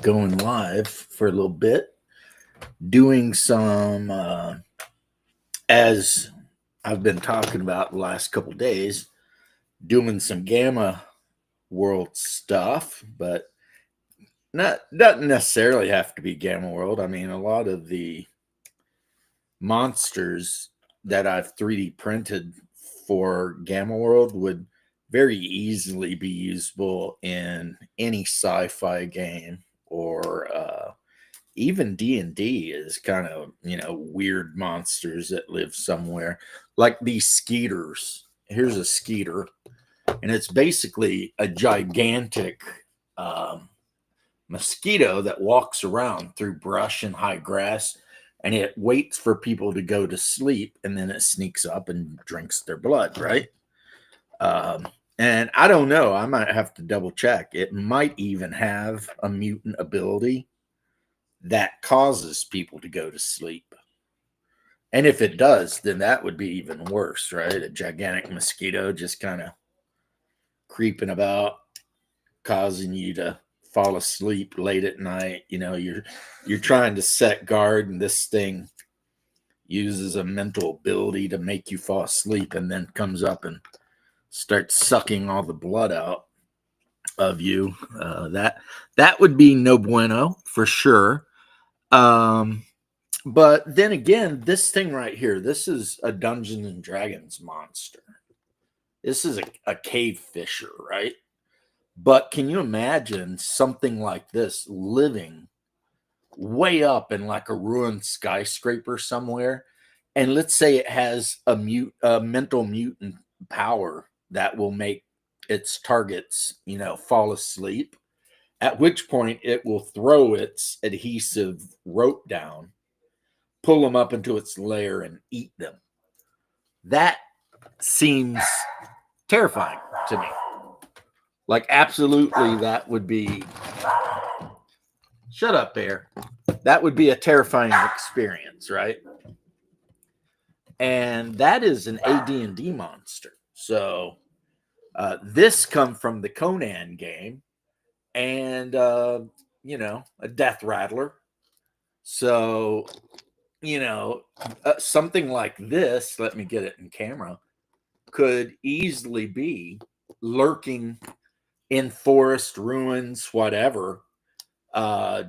going live for a little bit, doing some, as I've been talking about the last couple days, doing some Gamma World stuff, but not doesn't necessarily have to be Gamma World. I mean, a lot of the monsters that I've 3D printed for Gamma World would very easily be usable in any sci-fi game or even D&D is kind of, weird monsters that live somewhere. Like these skeeters. Here's a skeeter, and it's basically a gigantic um, mosquito that walks around through brush and high grass, and it waits for people to go to sleep, and then it sneaks up and drinks their blood, right? Um, and I don't know. I might have to double check. It might even have a mutant ability that causes people to go to sleep. And if it does, then that would be even worse, right? A gigantic mosquito just kind of creeping about, causing you to fall asleep late at night. You're trying to set guard, and this thing uses a mental ability to make you fall asleep, and then comes up and starts sucking all the blood out of you. That would be no bueno for sure. But then again, this thing right here, this is a Dungeons and Dragons monster. This is a cave fisher, right? But can you imagine something like this living way up in like a ruined skyscraper somewhere? And let's say it has a mental mutant power that will make its targets, fall asleep. At which point it will throw its adhesive rope down, pull them up into its lair, and eat them. That seems terrifying to me. Like, absolutely, that would be. Shut up, Bear. That would be a terrifying experience, right? And that is an AD&D monster. So this come from the Conan game, and a Death Rattler. So something like this, let me get it in camera, could easily be lurking in forest, ruins, whatever,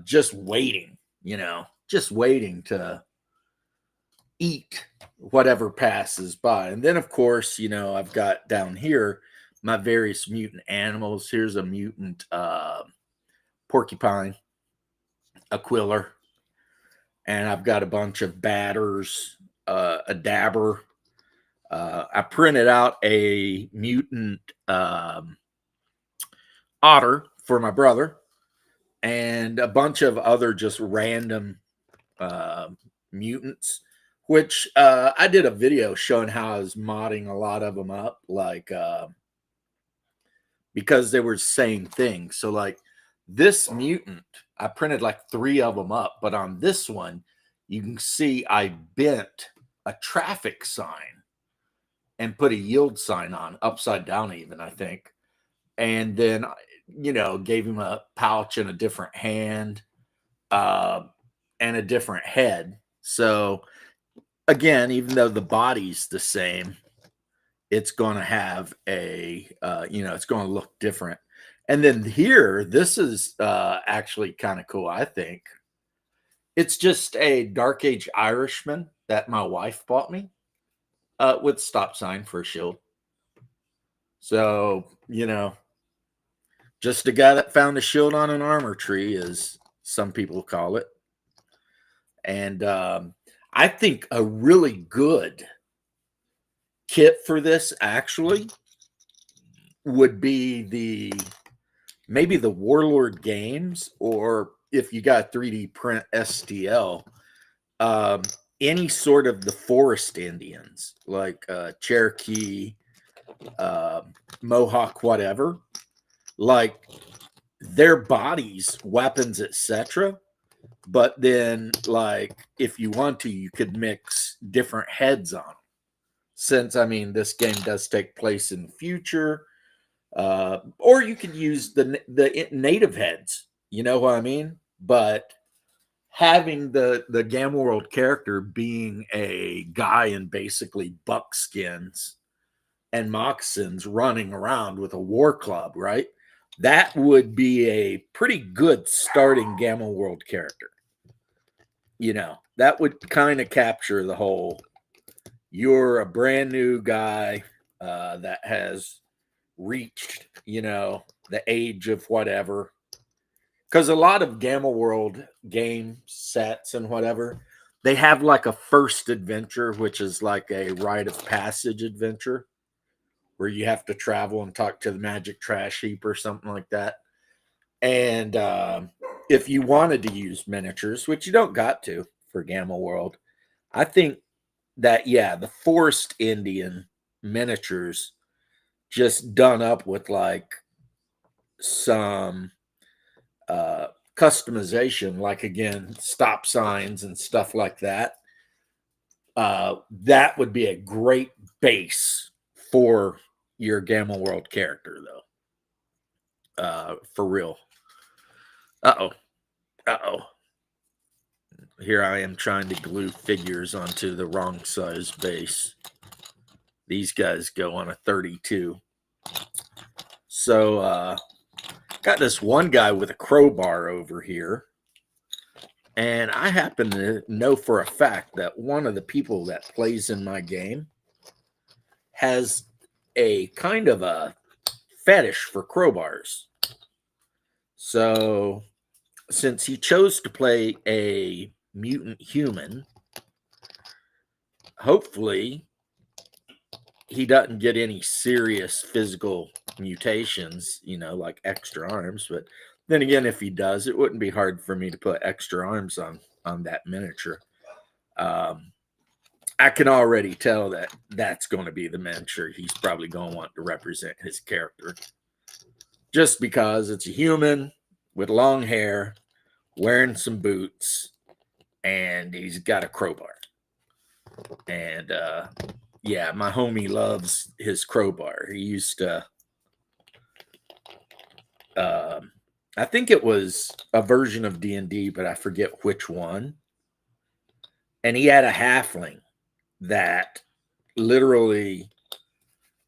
just waiting, just waiting to eat whatever passes by. And then, of course, I've got down here my various mutant animals. Here's a mutant porcupine, a quiller, and I've got a bunch of batters, a dabber. I printed out a mutant otter for my brother, and a bunch of other just random mutants, which I did a video showing how I was modding a lot of them up, like because they were the same thing. So like this mutant, I printed like 3 of them up, but on this one, you can see I bent a traffic sign and put a yield sign on, upside down even, I think. And then, gave him a pouch and a different hand and a different head. So again, even though the body's the same, it's going to have it's going to look different. And then here, this is actually kind of cool, I think. It's just a Dark Age Irishman that my wife bought me with stop sign for a shield. So, just a guy that found a shield on an armor tree, as some people call it. And I think a really good kit for this actually would be maybe the Warlord Games, or if you got 3D print STL, any sort of the forest Indians, like Cherokee, Mohawk, whatever, like their bodies, weapons, etc. But then, like, if you want to, you could mix different heads on them. Since, I mean, this game does take place in the future. Or you could use the native heads. You know what I mean? but having the Gamma World character being a guy in basically buckskins and moccasins running around with a war club, right? That would be a pretty good starting Gamma World character. You know, that would kind of capture the whole, you're a brand new guy that has reached, you know, the age of whatever. Because a lot of Gamma World game sets and whatever, they have like a first adventure, which is like a rite of passage adventure where you have to travel and talk to the magic trash heap or something like that. And if you wanted to use miniatures, which you don't got to for Gamma World, I think that, yeah, the Forest Indian miniatures just done up with like some customization, like again, stop signs and stuff like that. That would be a great base for your Gamma World character, though. For real. Uh oh. Here I am trying to glue figures onto the wrong size base. These guys go on a 32. So, got this one guy with a crowbar over here. And I happen to know for a fact that one of the people that plays in my game has a kind of a fetish for crowbars. So, since he chose to play a mutant human, hopefully he doesn't get any serious physical mutations, you know, like extra arms. But then again, if he does, it wouldn't be hard for me to put extra arms on that miniature. I can already tell that that's going to be the miniature he's probably going to want to represent his character, just because it's a human with long hair, wearing some boots, and he's got a crowbar. And yeah, my homie loves his crowbar. He used to, I think it was a version of D&D, but I forget which one. And he had a halfling that literally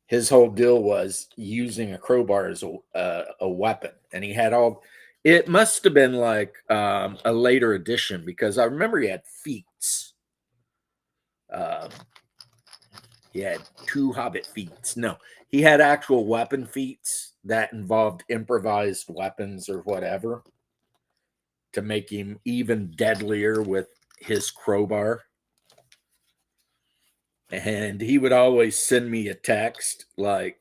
his whole deal was using a crowbar as a weapon. And he had all, it must have been like a later edition, because I remember he had feats. He had 2 hobbit feats. No, he had actual weapon feats that involved improvised weapons or whatever to make him even deadlier with his crowbar. And he would always send me a text like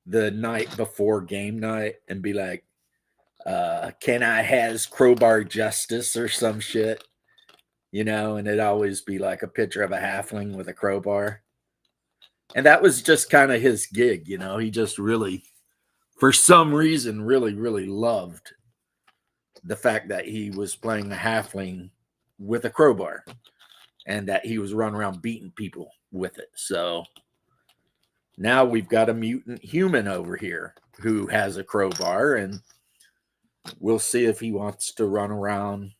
the night before game night and be like, can I has crowbar justice or some shit, you know? And it'd always be like a picture of a halfling with a crowbar. And that was just kind of his gig, you know? He just really, for some reason, really, really loved the fact that he was playing a halfling with a crowbar and that he was running around beating people with it. So now we've got a mutant human over here who has a crowbar, and we'll see if he wants to run around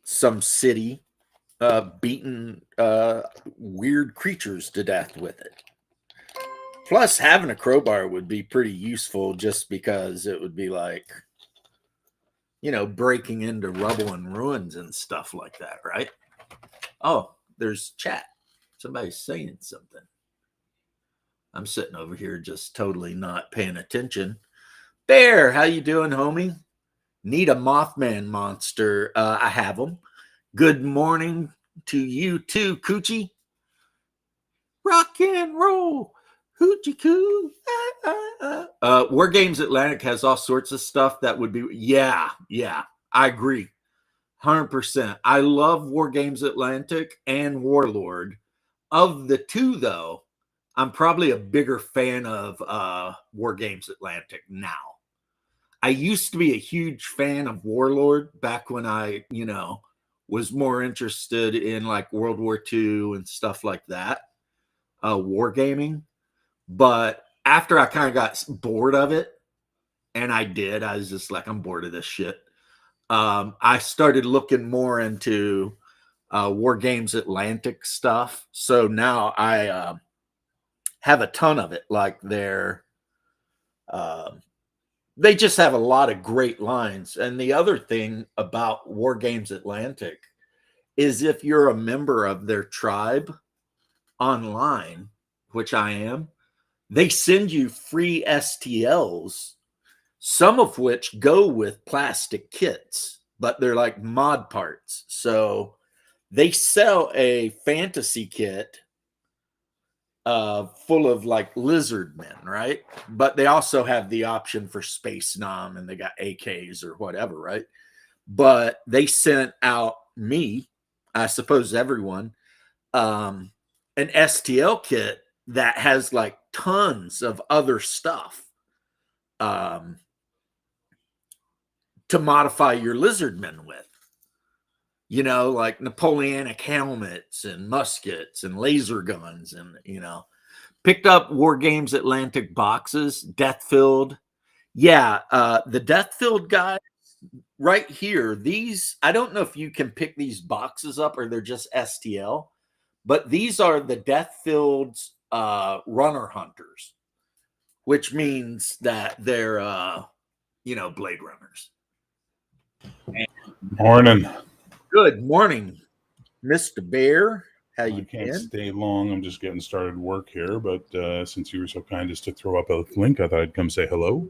some city beating weird creatures to death with it. Plus, having a crowbar would be pretty useful just because it would be like, you know, breaking into rubble and ruins and stuff like that, right? Oh, there's chat. Somebody's saying something. I'm sitting over here just totally not paying attention. Bear, how you doing, homie? Need a Mothman monster. I have them. Good morning to you too, Coochie. Rock and roll. Hoochie coo. War Games Atlantic has all sorts of stuff that would be, yeah, I agree. 100%. I love War Games Atlantic and Warlord. Of the two, though, I'm probably a bigger fan of War Games Atlantic now. I used to be a huge fan of Warlord back when I, you know, was more interested in like World War II and stuff like that, wargaming. But after I kind of got bored of it, and I did. I was just like, I'm bored of this shit. I started looking more into War Games Atlantic stuff. So now I have a ton of it. Like they just have a lot of great lines. And the other thing about War Games Atlantic is if you're a member of their tribe online, which I am, they send you free STLs, some of which go with plastic kits, but they're like mod parts. So they sell a fantasy kit full of like lizard men, right? But they also have the option for Space Nom and they got AKs or whatever, right? But they sent out me, I suppose everyone, an STL kit that has like tons of other stuff to modify your lizardmen with. You know, like Napoleonic helmets and muskets and laser guns, and picked up War Games Atlantic boxes, Deathfield. Yeah, the Deathfield guys right here. These, I don't know if you can pick these boxes up or they're just STL, but these are the Deathfield's runner hunters, which means that they're Blade Runners. Morning. Good morning, Mr. Bear. How you I can't been? stay long. I'm just getting started work here, but since you were so kind as to throw up a link, I thought I'd come say hello.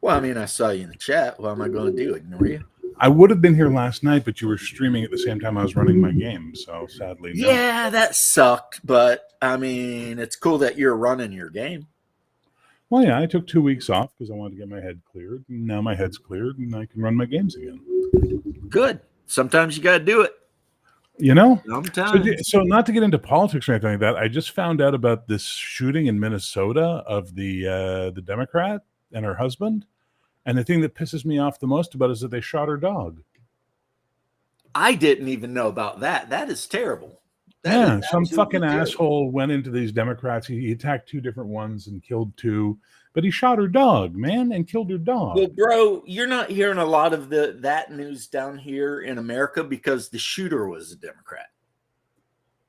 Well, I mean, I saw you in the chat. What am I going to do? Ignore you? I would have been here last night, but you were streaming at the same time I was running my game, so sadly, no. Yeah, that sucked. But I mean, it's cool that you're running your game. Well, yeah, I took 2 weeks off because I wanted to get my head cleared. And now my head's cleared, and I can run my games again. Good. Sometimes you got to do it. So not to get into politics or anything like that, I just found out about this shooting in Minnesota of the Democrat and her husband, and the thing that pisses me off the most about it is that they shot her dog. I didn't even know about that. That is terrible. Some fucking asshole went into these Democrats. He attacked 2 different ones and killed 2, but he shot her dog, man, and killed her dog. Well, bro, you're not hearing a lot of that news down here in America because the shooter was a Democrat.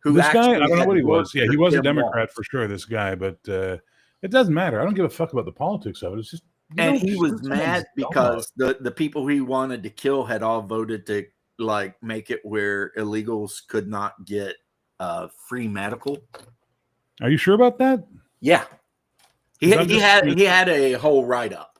This guy, I don't know what he was. Yeah, he was a Democrat for sure, this guy, but it doesn't matter. I don't give a fuck about the politics of it. It's just, and he was mad because the people he wanted to kill had all voted to like make it where illegals could not get free medical. Are you sure about that? Yeah, he had a whole write up.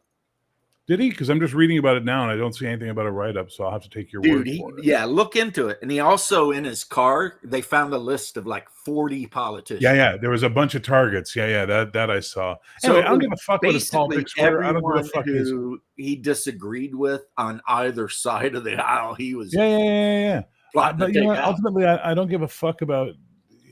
Did he? Because I'm just reading about it now, and I don't see anything about a write up. So I'll have to take your word for it. Yeah, look into it. And he also, in his car, they found a list of like 40 politicians. Yeah. There was a bunch of targets. Yeah. That I saw. So anyway, I don't give a fuck what his politics were. I don't give a fuck who he disagreed with on either side of the aisle. He was yeah. But ultimately, I don't give a fuck about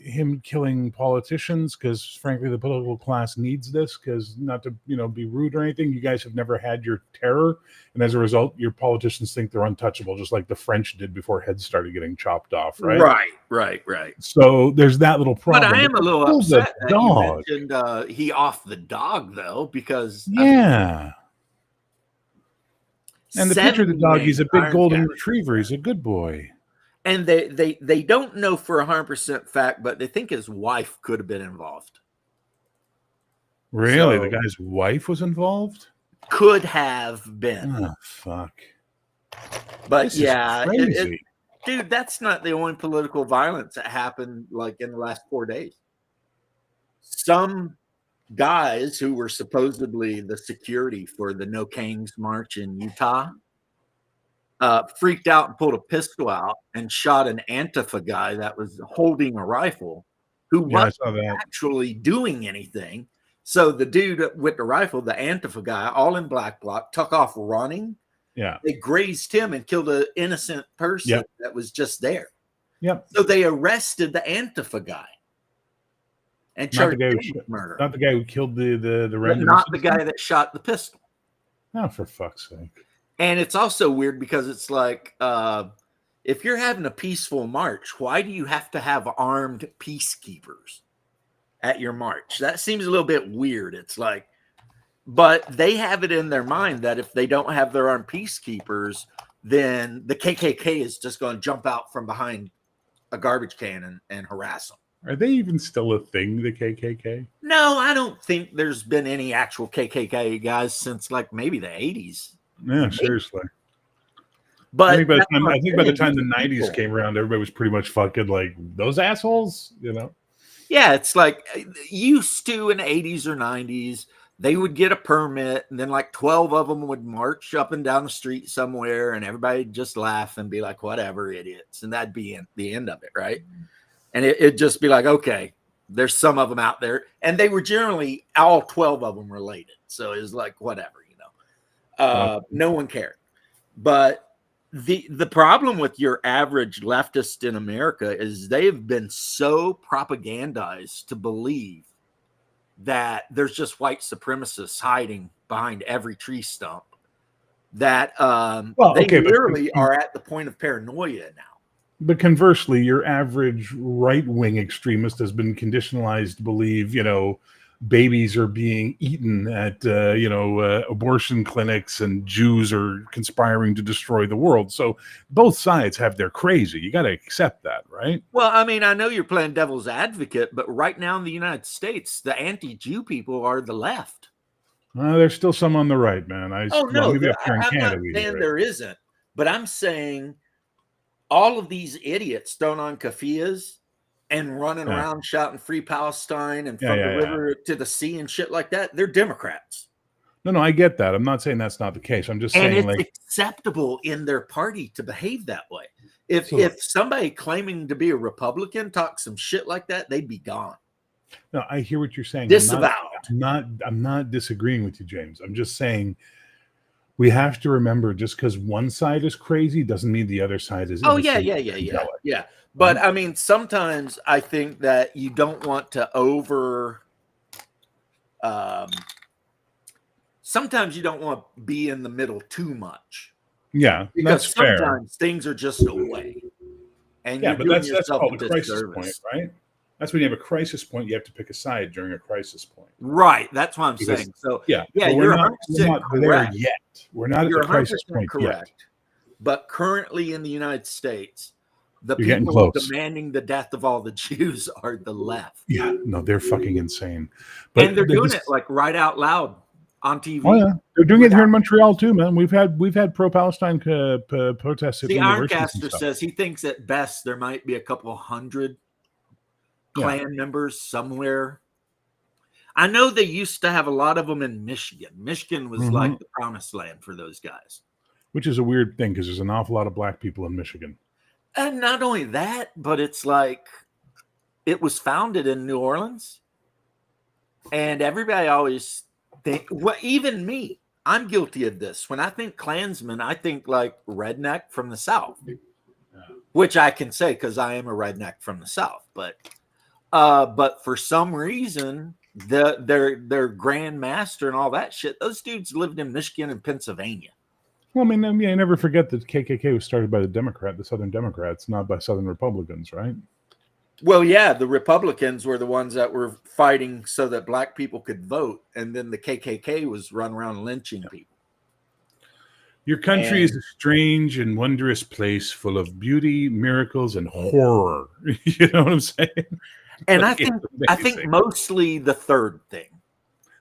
him killing politicians because, frankly, the political class needs this. Because not to be rude or anything, you guys have never had your terror, and as a result, your politicians think they're untouchable, just like the French did before heads started getting chopped off. Right. So there's that little problem. But I am a little upset that you mentioned he off the dog though, because and the picture of the dog, he's a big golden retriever. He's a good boy. And they don't know for 100% fact, but they think his wife could have been involved. Really? The guy's wife was involved? Could have been. Oh, fuck. But this yeah, dude, that's not the only political violence that happened like in the last 4 days. Some guys who were supposedly the security for the No Kings March in Utah freaked out and pulled a pistol out and shot an Antifa guy that was holding a rifle who wasn't actually doing anything. So the dude with the rifle, the Antifa guy, all in black bloc, took off running. Yeah. They grazed him and killed an innocent person that was just there. Yep. So they arrested the Antifa guy and charged him with murder. Not the guy who killed the not the guy that shot the pistol. Oh, for fuck's sake. And it's also weird because it's like, if you're having a peaceful march, why do you have to have armed peacekeepers at your march? That seems a little bit weird. It's like, But they have it in their mind that if they don't have their armed peacekeepers, then the KKK is just going to jump out from behind a garbage can and harass them. Are they even still a thing, the KKK? No, I don't think there's been any actual KKK guys since like maybe the 80s. Yeah, seriously. But I think by the time the 90s came around, everybody was pretty much fucking like, those assholes, you know? Yeah, it's like used to in the 80s or 90s, they would get a permit and then like 12 of them would march up and down the street somewhere and everybody would just laugh and be like, whatever, idiots. And that'd be the end of it, right? And it'd just be like, okay, there's some of them out there. And they were generally all 12 of them related. So it was like, whatever, you know. No one cared. But the problem with your average leftist in America is they've been so propagandized to believe that there's just white supremacists hiding behind every tree stump that they literally are at the point of paranoia now. But conversely, your average right-wing extremist has been conditionalized to believe, you know, babies are being eaten at, abortion clinics and Jews are conspiring to destroy the world. So both sides have their crazy. You got to accept that, right? Well, I mean, I know you're playing devil's advocate, but right now in the United States, the anti-Jew people are the left. There's still some on the right, man. I'm not saying there isn't, but I'm saying all of these idiots throwing on keffiyehs and running around shouting "Free Palestine" and from the river to the sea and shit like that, they're Democrats. No, I get that. I'm not saying that's not the case. I'm just saying, it's like, acceptable in their party to behave that way. If somebody claiming to be a Republican talks some shit like that, they'd be gone. No, I hear what you're saying. Disavowed. I'm not disagreeing with you, James. I'm just saying we have to remember just because one side is crazy doesn't mean the other side is. Oh yeah. But I mean, sometimes I think that you don't want to sometimes you don't want to be in the middle too much. Yeah, because that's sometimes things are just away. And but that's called a crisis point, right? That's when you have a crisis point. You have to pick a side during a crisis point. Right. That's what I'm saying. So we're not there yet. We're not at the crisis point yet. But currently in the United States, the people demanding the death of all the Jews are the left. Yeah, no, they're fucking insane. And they're doing it like right out loud on TV. Oh yeah, they're doing it here in Montreal too, man. We've had pro-Palestine protests. The Ironcaster says he thinks at best there might be a couple hundred Klan members somewhere. I know they used to have a lot of them in Michigan. Michigan was like the promised land for those guys. Which is a weird thing because there's an awful lot of black people in Michigan. And not only that, but it's like it was founded in New Orleans. And everybody always think, well, even me, I'm guilty of this. When I think Klansman, I think like redneck from the South, which I can say because I am a redneck from the South. But for some reason, their Grand Master and all that shit, those dudes lived in Michigan and Pennsylvania. Well, I mean, I never forget that KKK was started by the Southern Democrats, not by Southern Republicans, right? Well, yeah, the Republicans were the ones that were fighting so that black people could vote, and then the KKK was running around lynching people. Your country is a strange and wondrous place full of beauty, miracles, and horror. You know what I'm saying? And I think mostly the third thing.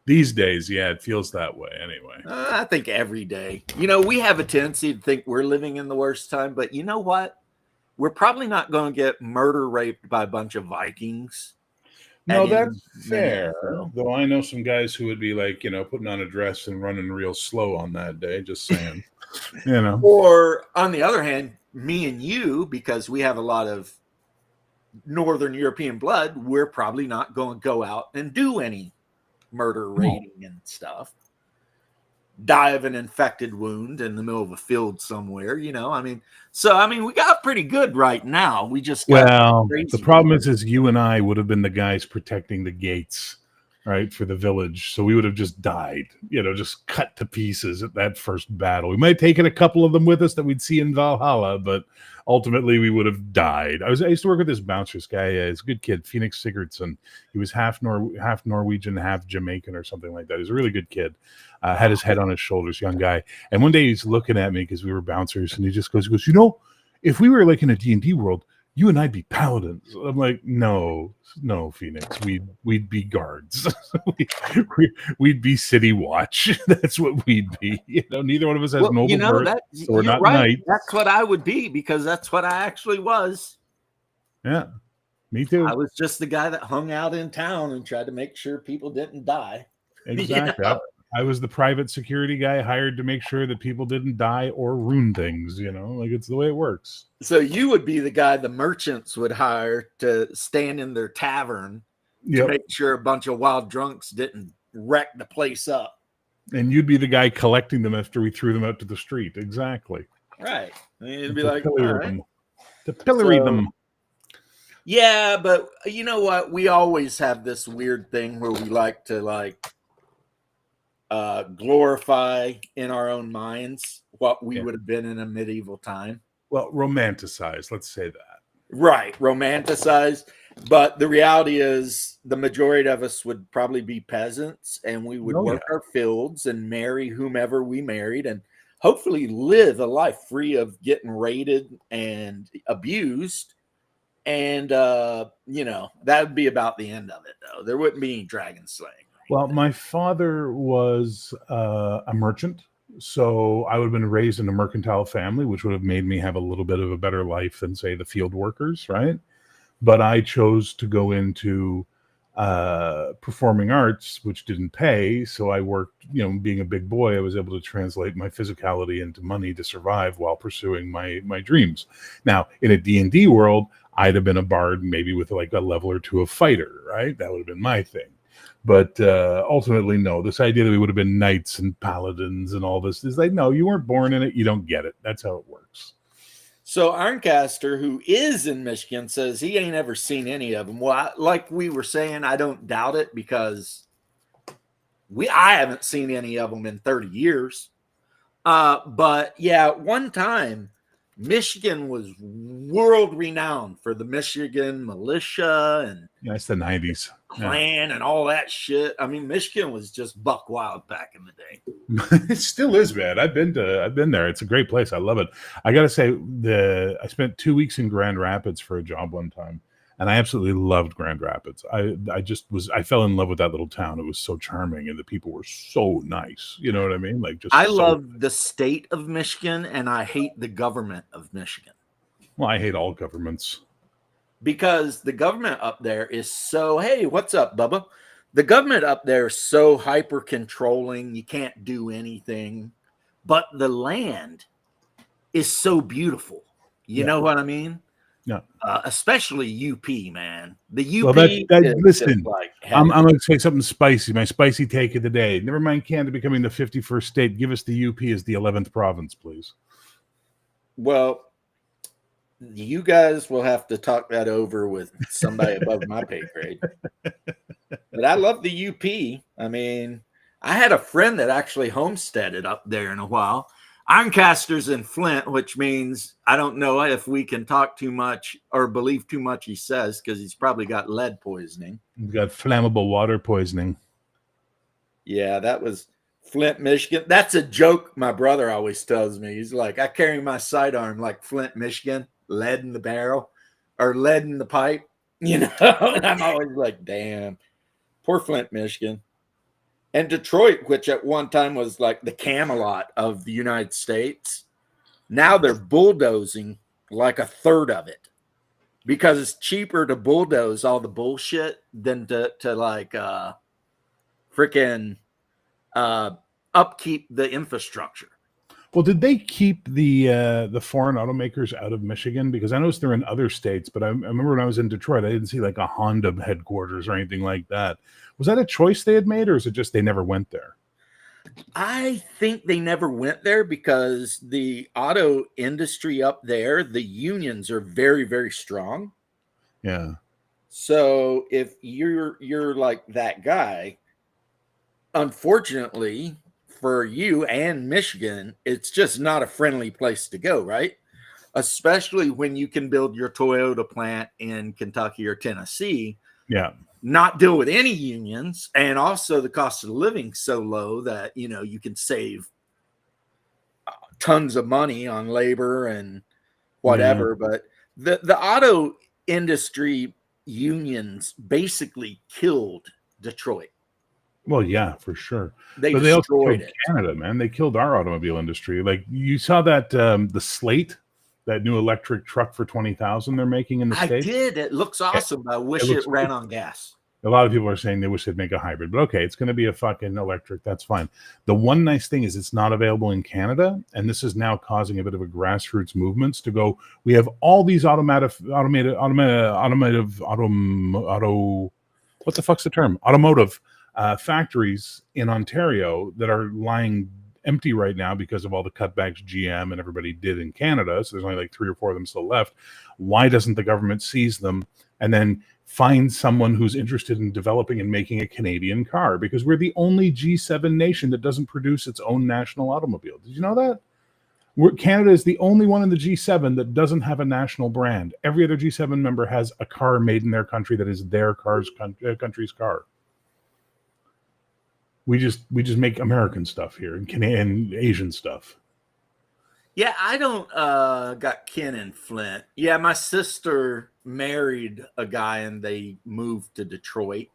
These days, yeah, it feels that way anyway. I think every day. You know, we have a tendency to think we're living in the worst time, but you know what? We're probably not going to get murder raped by a bunch of Vikings. No, that's fair. Though I know some guys who would be like, putting on a dress and running real slow on that day, just saying. Or on the other hand, me and you, because we have a lot of Northern European blood, we're probably not going to go out and do any murder raiding and stuff. Die of an infected wound in the middle of a field somewhere, we got pretty good right now. We just the problem is you and I would have been the guys protecting the gates right, for the village. So we would have just died, just cut to pieces at that first battle. We might have taken a couple of them with us that we'd see in Valhalla, but ultimately we would have died. I used to work with this bouncer, this guy. He's a good kid, Phoenix Sigurdsson. He was half Norwegian, half Jamaican or something like that. He's a really good kid. Had his head on his shoulders, young guy. And one day he's looking at me because we were bouncers, and he just goes, if we were like in a D&D world, you and I'd be paladins. I'm like, no, Phoenix. We'd be guards. we'd be city watch. That's what we'd be. Neither one of us has noble birth, so we're not knights. That's what I would be, because that's what I actually was. Yeah, me too. I was just the guy that hung out in town and tried to make sure people didn't die. Exactly. I was the private security guy hired to make sure that people didn't die or ruin things, like it's the way it works. So you would be the guy the merchants would hire to stand in their tavern to make sure a bunch of wild drunks didn't wreck the place up. And you'd be the guy collecting them after we threw them out to the street. Exactly. Right. And you'd be like, to pillory them. Yeah, but you know what? We always have this weird thing where we like to glorify in our own minds what we would have been in a medieval time. Well, romanticize, let's say that. Right, romanticize. But the reality is the majority of us would probably be peasants, and we would work our fields and marry whomever we married, and hopefully live a life free of getting raided and abused. And, that would be about the end of it, though. There wouldn't be any dragon slaying. Well, my father was a merchant, so I would have been raised in a mercantile family, which would have made me have a little bit of a better life than, say, the field workers, right? But I chose to go into performing arts, which didn't pay, so I worked, being a big boy, I was able to translate my physicality into money to survive while pursuing my dreams. Now, in a D&D world, I'd have been a bard, maybe with like a level or two of fighter, right? That would have been my thing. But ultimately, no. This idea that we would have been knights and paladins and all this is like, no, you weren't born in it. You don't get it. That's how it works. So Ironcaster, who is in Michigan, says he ain't ever seen any of them. Well, like we were saying, I don't doubt it, because I haven't seen any of them in 30 years. But yeah, one time, Michigan was world renowned for the Michigan militia and it's the 90s Klan and all that shit. I mean, Michigan was just buck wild back in the day. It still is, man. I've been there. It's a great place. I love it. I gotta say, I spent 2 weeks in Grand Rapids for a job one time, and I absolutely loved Grand Rapids. I fell in love with that little town. It was so charming, and the people were so nice. You know what I mean? I love the state of Michigan, and I hate the government of Michigan. Well, I hate all governments. Because the government up there is so, hey, what's up, Bubba? The government up there is so hyper controlling. You can't do anything. But the land is so beautiful. You know what I mean? Yeah. Especially UP, man. The UP. Well, listen, I'm going to say something spicy. My spicy take of the day. Never mind Canada becoming the 51st state. Give us the UP as the 11th province, please. Well, you guys will have to talk that over with somebody above my pay grade. But I love the UP. I mean, I had a friend that actually homesteaded up there in a while. Ironcaster's in Flint, which means I don't know if we can talk too much or believe too much he says, because he's probably got lead poisoning. He's got flammable water poisoning. Yeah, that was Flint, Michigan. That's a joke my brother always tells me. He's like, I carry my sidearm like Flint, Michigan. Lead in the barrel or lead in the pipe, and I'm always like, damn, poor Flint, Michigan. And Detroit, which at one time was like the Camelot of the United States, now they're bulldozing like a third of it, because it's cheaper to bulldoze all the bullshit than to like freaking upkeep the infrastructure. Well, did they keep the foreign automakers out of Michigan? Because I noticed they're in other states, but I remember when I was in Detroit, I didn't see like a Honda headquarters or anything like that. Was that a choice they had made, or is it just they never went there? I think they never went there because the auto industry up there, the unions are very, very strong. Yeah. So if you're like that guy, unfortunately for you and Michigan, it's just not a friendly place to go, right? Especially when you can build your Toyota plant in Kentucky or Tennessee. Yeah. Not deal with any unions, and also the cost of living so low that you can save tons of money on labor and whatever. Yeah. But the auto industry unions basically killed Detroit. Well, yeah, for sure. But they also killed Canada, man. They killed our automobile industry. Like you saw that the Slate, that new electric truck for $20,000 they're making in the States. I did. It looks awesome. I wish it ran on gas. A lot of people are saying they wish they'd make a hybrid, but okay, it's going to be a fucking electric. That's fine. The one nice thing is it's not available in Canada, and this is now causing a bit of a grassroots movements to go. We have all these automotive. What the fuck's the term? Automotive factories in Ontario that are lying empty right now because of all the cutbacks GM and everybody did in Canada. So there's only like 3 or 4 of them still left. Why doesn't the government seize them and then find someone who's interested in developing and making a Canadian car? Because we're the only G7 nation that doesn't produce its own national automobile. Did you know that? Canada is the only one in the G7 that doesn't have a national brand. Every other G7 member has a car made in their country that is their country's car. We just make American stuff here and Asian stuff. Yeah, I don't got kin in Flint. Yeah, my sister married a guy and they moved to Detroit.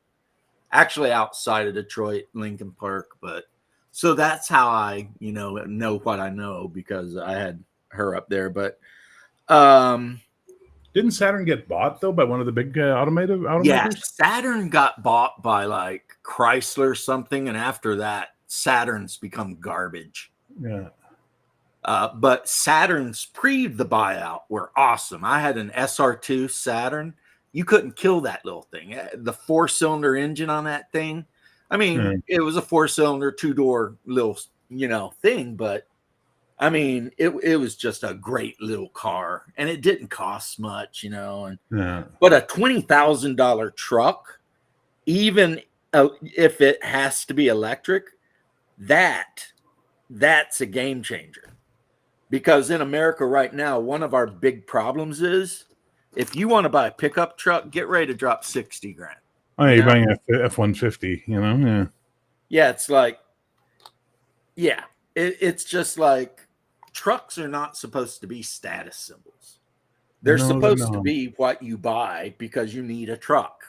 Actually outside of Detroit, Lincoln Park, but so that's how I, know what I know because I had her up there. But didn't Saturn get bought though by one of the big automakers? Yeah, Saturn got bought by like Chrysler something, and after that, Saturn's become garbage. Yeah. But Saturns pre the buyout were awesome. I had an SR2 Saturn. You couldn't kill that little thing. The 4-cylinder engine on that thing. I mean, It was a 4-cylinder, 2-door little, thing, but I mean, it was just a great little car, and it didn't cost much, but a $20,000 truck, even if it has to be electric, that's a game changer. Because in America right now, one of our big problems is if you want to buy a pickup truck, get ready to drop $60,000. Oh, yeah, you're buying a F-150, Yeah. Yeah, it's like, it's just like trucks are not supposed to be status symbols. They're supposed to be what you buy because you need a truck.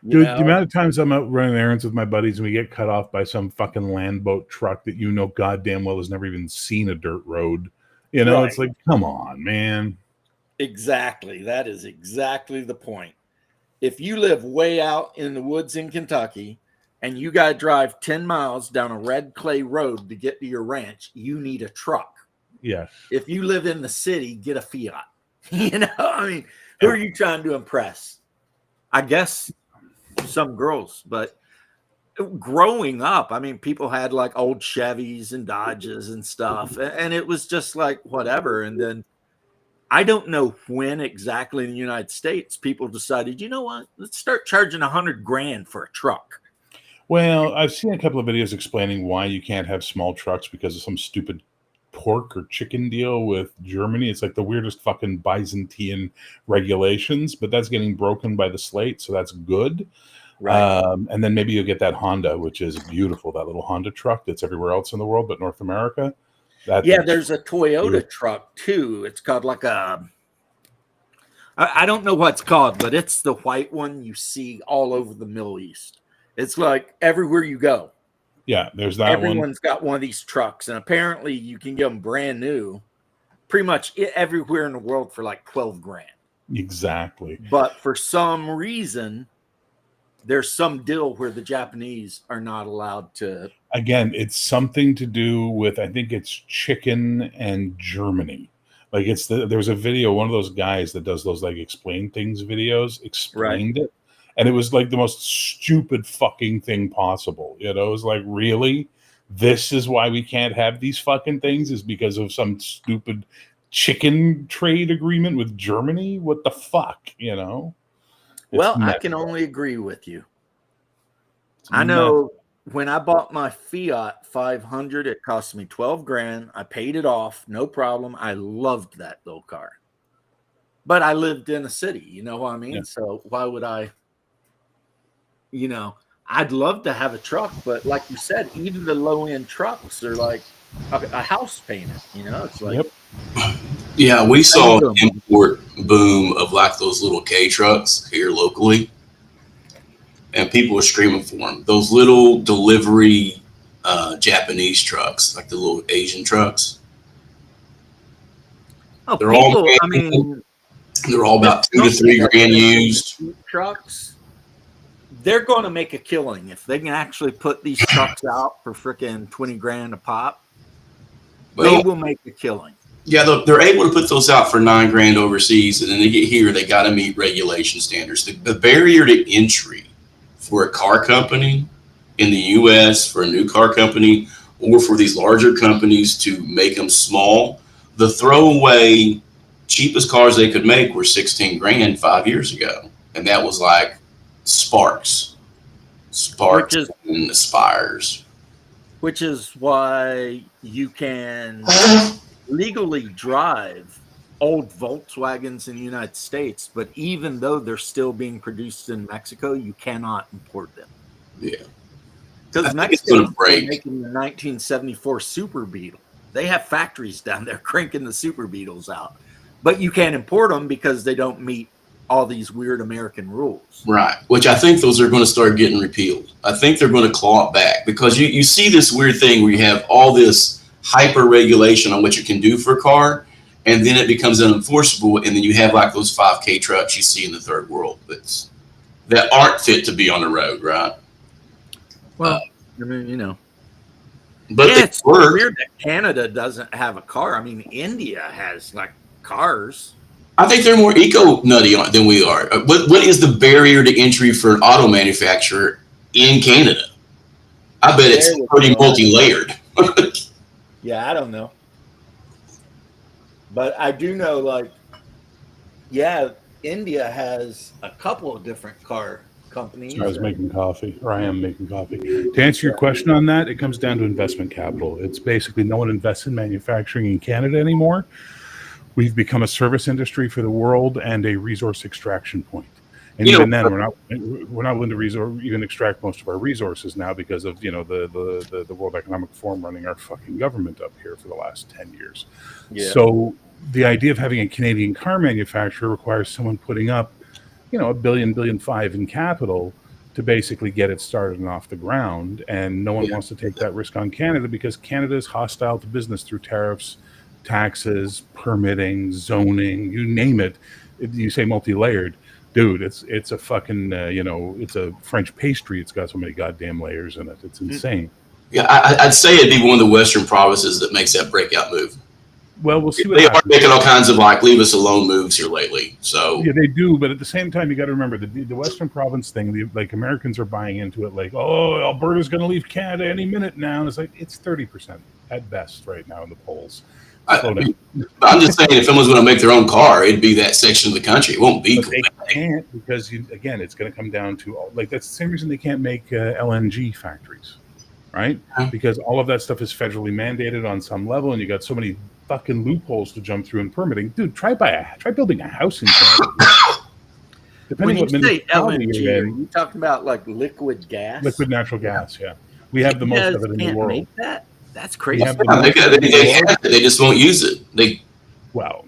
Dude, the amount of times I'm out running errands with my buddies and we get cut off by some fucking land boat truck that goddamn well has never even seen a dirt road. Right. It's like, come on, man. Exactly. That is exactly the point. If you live way out in the woods in Kentucky and you got to drive 10 miles down a red clay road to get to your ranch, you need a truck. Yes. If you live in the city, get a Fiat. I mean, who are you trying to impress? I guess some girls, but growing up, I mean, people had like old Chevys and Dodges and stuff, and it was just like whatever. And then I don't know when exactly in the United States people decided, you know what, let's start charging $100,000 for a truck. Well, I've seen a couple of videos explaining why you can't have small trucks because of some stupid pork or chicken deal with Germany. It's like the weirdest fucking Byzantine regulations, but that's getting broken by the Slate, so that's good. Right. And then maybe you'll get that Honda, which is beautiful, that little Honda truck that's everywhere else in the world but North America. There's a Toyota truck too. It's called like I don't know what it's called, but it's the white one you see all over the Middle East. It's like everywhere you go. Yeah, there's that one. Everyone's got one of these trucks, and apparently you can get them brand new pretty much everywhere in the world for like $12,000. Exactly. But for some reason, there's some deal where the Japanese are not allowed to. Again, it's something to do with, I think it's chicken and Germany. Like there's a video, one of those guys that does those like explain things videos explained it. And it was like the most stupid fucking thing possible. It was like, really? This is why we can't have these fucking things is because of some stupid chicken trade agreement with Germany? What the fuck, Well, I can only agree with you. I know when I bought my Fiat 500, it cost me 12 grand. I paid it off, no problem. I loved that little car. But I lived in a city, you know what I mean? Yeah. So why would I, I'd love to have a truck, but like you said, even the low-end trucks are like a house payment, It's like, yep. Yeah, we saw an import boom of like those little K trucks here locally, and people were screaming for them. Those little delivery Japanese trucks, like the little Asian trucks. Oh, they're all about $2 to $3 grand used. Trucks, they're going to make a killing if they can actually put these trucks out for freaking 20 grand a pop. They will make a killing. Yeah, they're able to put those out for $9 grand overseas, and then they get here, they got to meet regulation standards. The barrier to entry for a car company in the U.S., for a new car company, or for these larger companies to make them small, the throwaway cheapest cars they could make were 16 grand 5 years ago, and that was like Sparks and Aspires. Which is why you can legally drive old Volkswagens in the United States, but even though they're still being produced in Mexico, you cannot import them. Yeah. Because Mexico's making the 1974 Super Beetle. They have factories down there cranking the Super Beetles out. But you can't import them because they don't meet all these weird American rules. Right, which I think those are going to start getting repealed. I think they're going to claw it back because you see this weird thing where you have all this hyper regulation on what you can do for a car, and then it becomes unenforceable, and then you have like those 5K trucks you see in the third world that aren't fit to be on the road, right? Well, I mean, but it's weird that Canada doesn't have a car. I mean, India has like cars. I think they're more eco-nutty than we are. What is the barrier to entry for an auto manufacturer in Canada? I bet it's pretty multi-layered. Yeah, I don't know. But I do know, India has a couple of different car companies. I was making coffee, or I am making coffee. To answer your question on that, it comes down to investment capital. It's basically no one invests in manufacturing in Canada anymore. We've become a service industry for the world and a resource extraction point. And even then, we're not willing to even extract most of our resources now because of the World Economic Forum running our fucking government up here for the last 10 years. Yeah. So the idea of having a Canadian car manufacturer requires someone putting up, $1 billion, $1.5 billion in capital to basically get it started and off the ground. And no one wants to take that risk on Canada because Canada is hostile to business through tariffs, taxes, permitting, zoning, you name it. You say multi-layered, dude, it's a fucking, it's a French pastry. It's got so many goddamn layers in it. It's insane. Yeah, I'd say it'd be one of the Western provinces that makes that breakout move. Well, we'll see what happens. They are making all kinds of leave us alone moves here lately. So yeah, they do. But at the same time, you got to remember the Western province thing. Americans are buying into it. Alberta's going to leave Canada any minute now. And it's 30% at best right now in the polls. I'm just saying, if someone's going to make their own car, it'd be that section of the country. It won't be. But they can't because it's going to come down to that's the same reason they can't make LNG factories, right? Because all of that stuff is federally mandated on some level, and you got so many fucking loopholes to jump through in permitting. Dude, try building a house in Canada. Depending when you say LNG, are you talking about liquid gas? Liquid natural gas, yeah. We have the most of it in the world. Make that? That's crazy. They just won't use it. We won't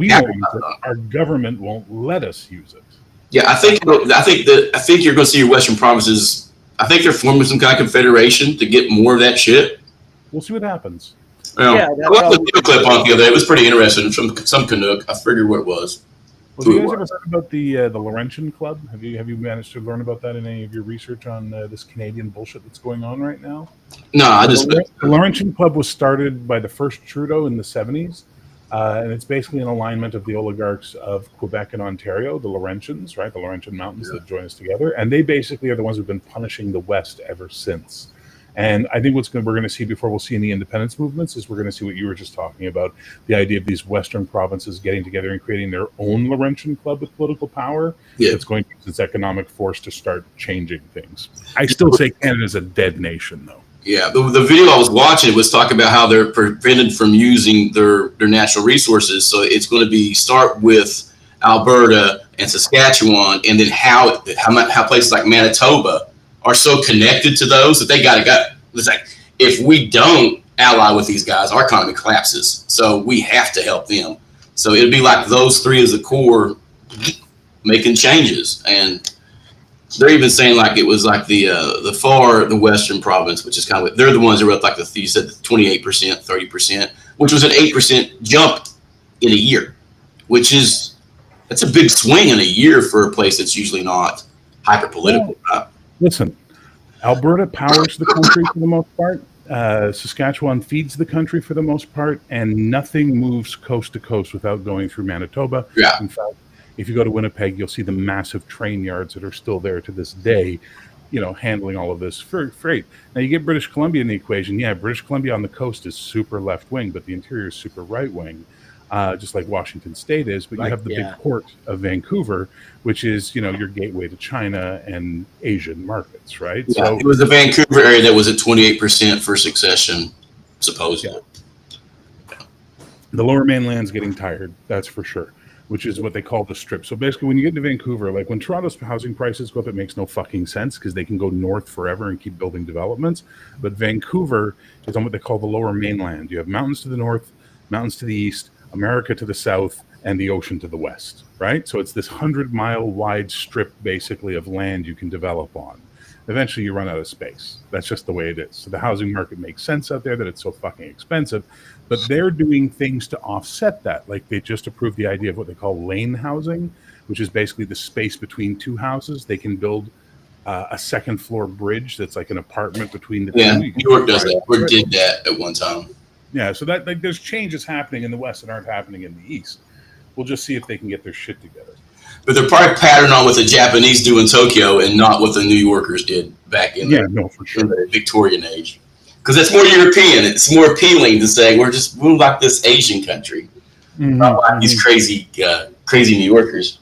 use it. Our government won't let us use it. Yeah, I think you're going to see your Western provinces. I think they're forming some kind of confederation to get more of that shit. We'll see what happens. Well, I watched the clip on the other day. It was pretty interesting. Some Canuck. I figured what it was. Well, have you guys ever heard about the Laurentian Club? Have you managed to learn about that in any of your research on this Canadian bullshit that's going on right now? No, the Laurentian Club was started by the first Trudeau in the 70s, and it's basically an alignment of the oligarchs of Quebec and Ontario, the Laurentians, right? The Laurentian Mountains that join us together, and they basically are the ones who've been punishing the West ever since. And I think we're going to see before we'll see any independence movements is we're going to see what you were just talking about, the idea of these Western provinces getting together and creating their own Laurentian club with political power. Yeah. It's going to use its economic force to start changing things. I still say Canada's a dead nation, though. Yeah, the video I was watching was talking about how they're prevented from using their natural resources. So it's going to start with Alberta and Saskatchewan, and then how places like Manitoba are so connected to those that they got to go. It's like, if we don't ally with these guys, our economy collapses. So we have to help them. So it'd be like those three as the core making changes. And they're even saying like it was like the Western province, which is kind of, they're the ones that were up like you said, 28%, 30%, which was an 8% jump in a year, that's a big swing in a year for a place that's usually not hyper political. Listen, Alberta powers the country for the most part. Saskatchewan feeds the country for the most part, and nothing moves coast to coast without going through Manitoba. Yeah. In fact, if you go to Winnipeg, you'll see the massive train yards that are still there to this day, handling all of this freight. Now, you get British Columbia in the equation. Yeah, British Columbia on the coast is super left-wing, but the interior is super right-wing, just like Washington State is. But you have the big port of Vancouver, which is, your gateway to China and Asian markets, right? Yeah, so it was the Vancouver area that was at 28% for succession, supposedly. Yeah. The Lower Mainland's getting tired, that's for sure, which is what they call the strip. So basically, when you get to Vancouver, like when Toronto's housing prices go up, it makes no fucking sense because they can go north forever and keep building developments. But Vancouver is on what they call the Lower Mainland. You have mountains to the north, mountains to the east, America to the south, and the ocean to the west, right? So it's this 100-mile wide strip, basically, of land you can develop on. Eventually, you run out of space. That's just the way it is. So the housing market makes sense out there that it's so fucking expensive. But they're doing things to offset that. Like they just approved the idea of what they call lane housing, which is basically the space between two houses. They can build a second-floor bridge that's like an apartment between the two. Yeah, New York does that. Or did that at one time. Yeah, so that there's changes happening in the West that aren't happening in the East. We'll just see if they can get their shit together. But they're probably patterned on what the Japanese do in Tokyo and not what the New Yorkers did back in for sure. In the Victorian age. Because it's more European. It's more appealing to say we're like this Asian country, not like these crazy New Yorkers.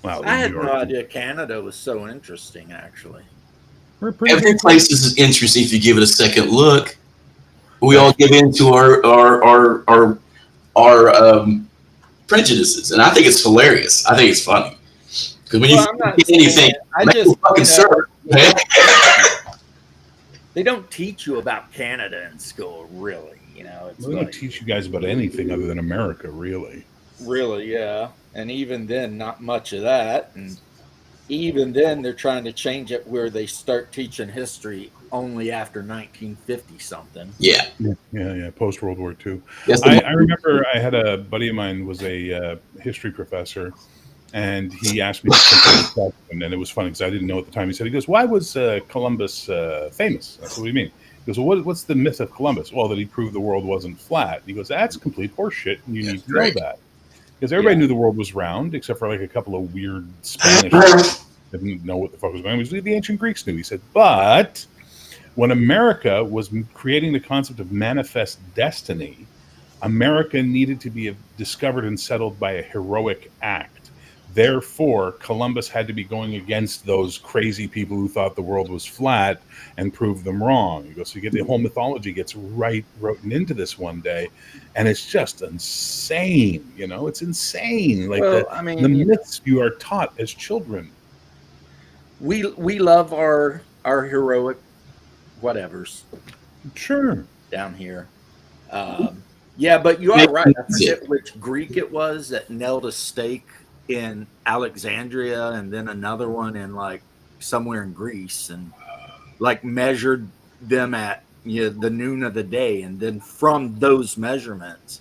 Wow, I had no idea Canada was so interesting. Actually, every place is interesting if you give it a second look. We all give in to our prejudices, and I think it's hilarious. I think it's funny because when you get anything, they don't teach you about Canada in school, really. They don't teach you guys about anything other than America, really. Really, yeah. And even then, not much of that. And even then, they're trying to change it where they start teaching history only after 1950 something. Yeah. Post World War II. Yes, I remember I had a buddy of mine was a history professor, and he asked me this question, and it was funny because I didn't know at the time. He goes, "Why was Columbus famous?" I said, "What do you mean?" He goes, "Well, what's the myth of Columbus?" "Well, that he proved the world wasn't flat." And he goes, "That's complete horseshit, and you need to know that." Because everybody knew the world was round, except for like a couple of weird Spanish that didn't know what the fuck was going on. It was the ancient Greeks knew. He said, but when America was creating the concept of manifest destiny, America needed to be discovered and settled by a heroic act. Therefore, Columbus had to be going against those crazy people who thought the world was flat and prove them wrong. You go, so you get the whole mythology gets written into this one day, and it's just insane. It's insane. Like the myths you are taught as children. We love our heroic whatevers. Sure. Down here. Yeah, but you are right. I forget which Greek it was that nailed a stake in Alexandria and then another one in like somewhere in Greece and like measured them at the noon of the day, and then from those measurements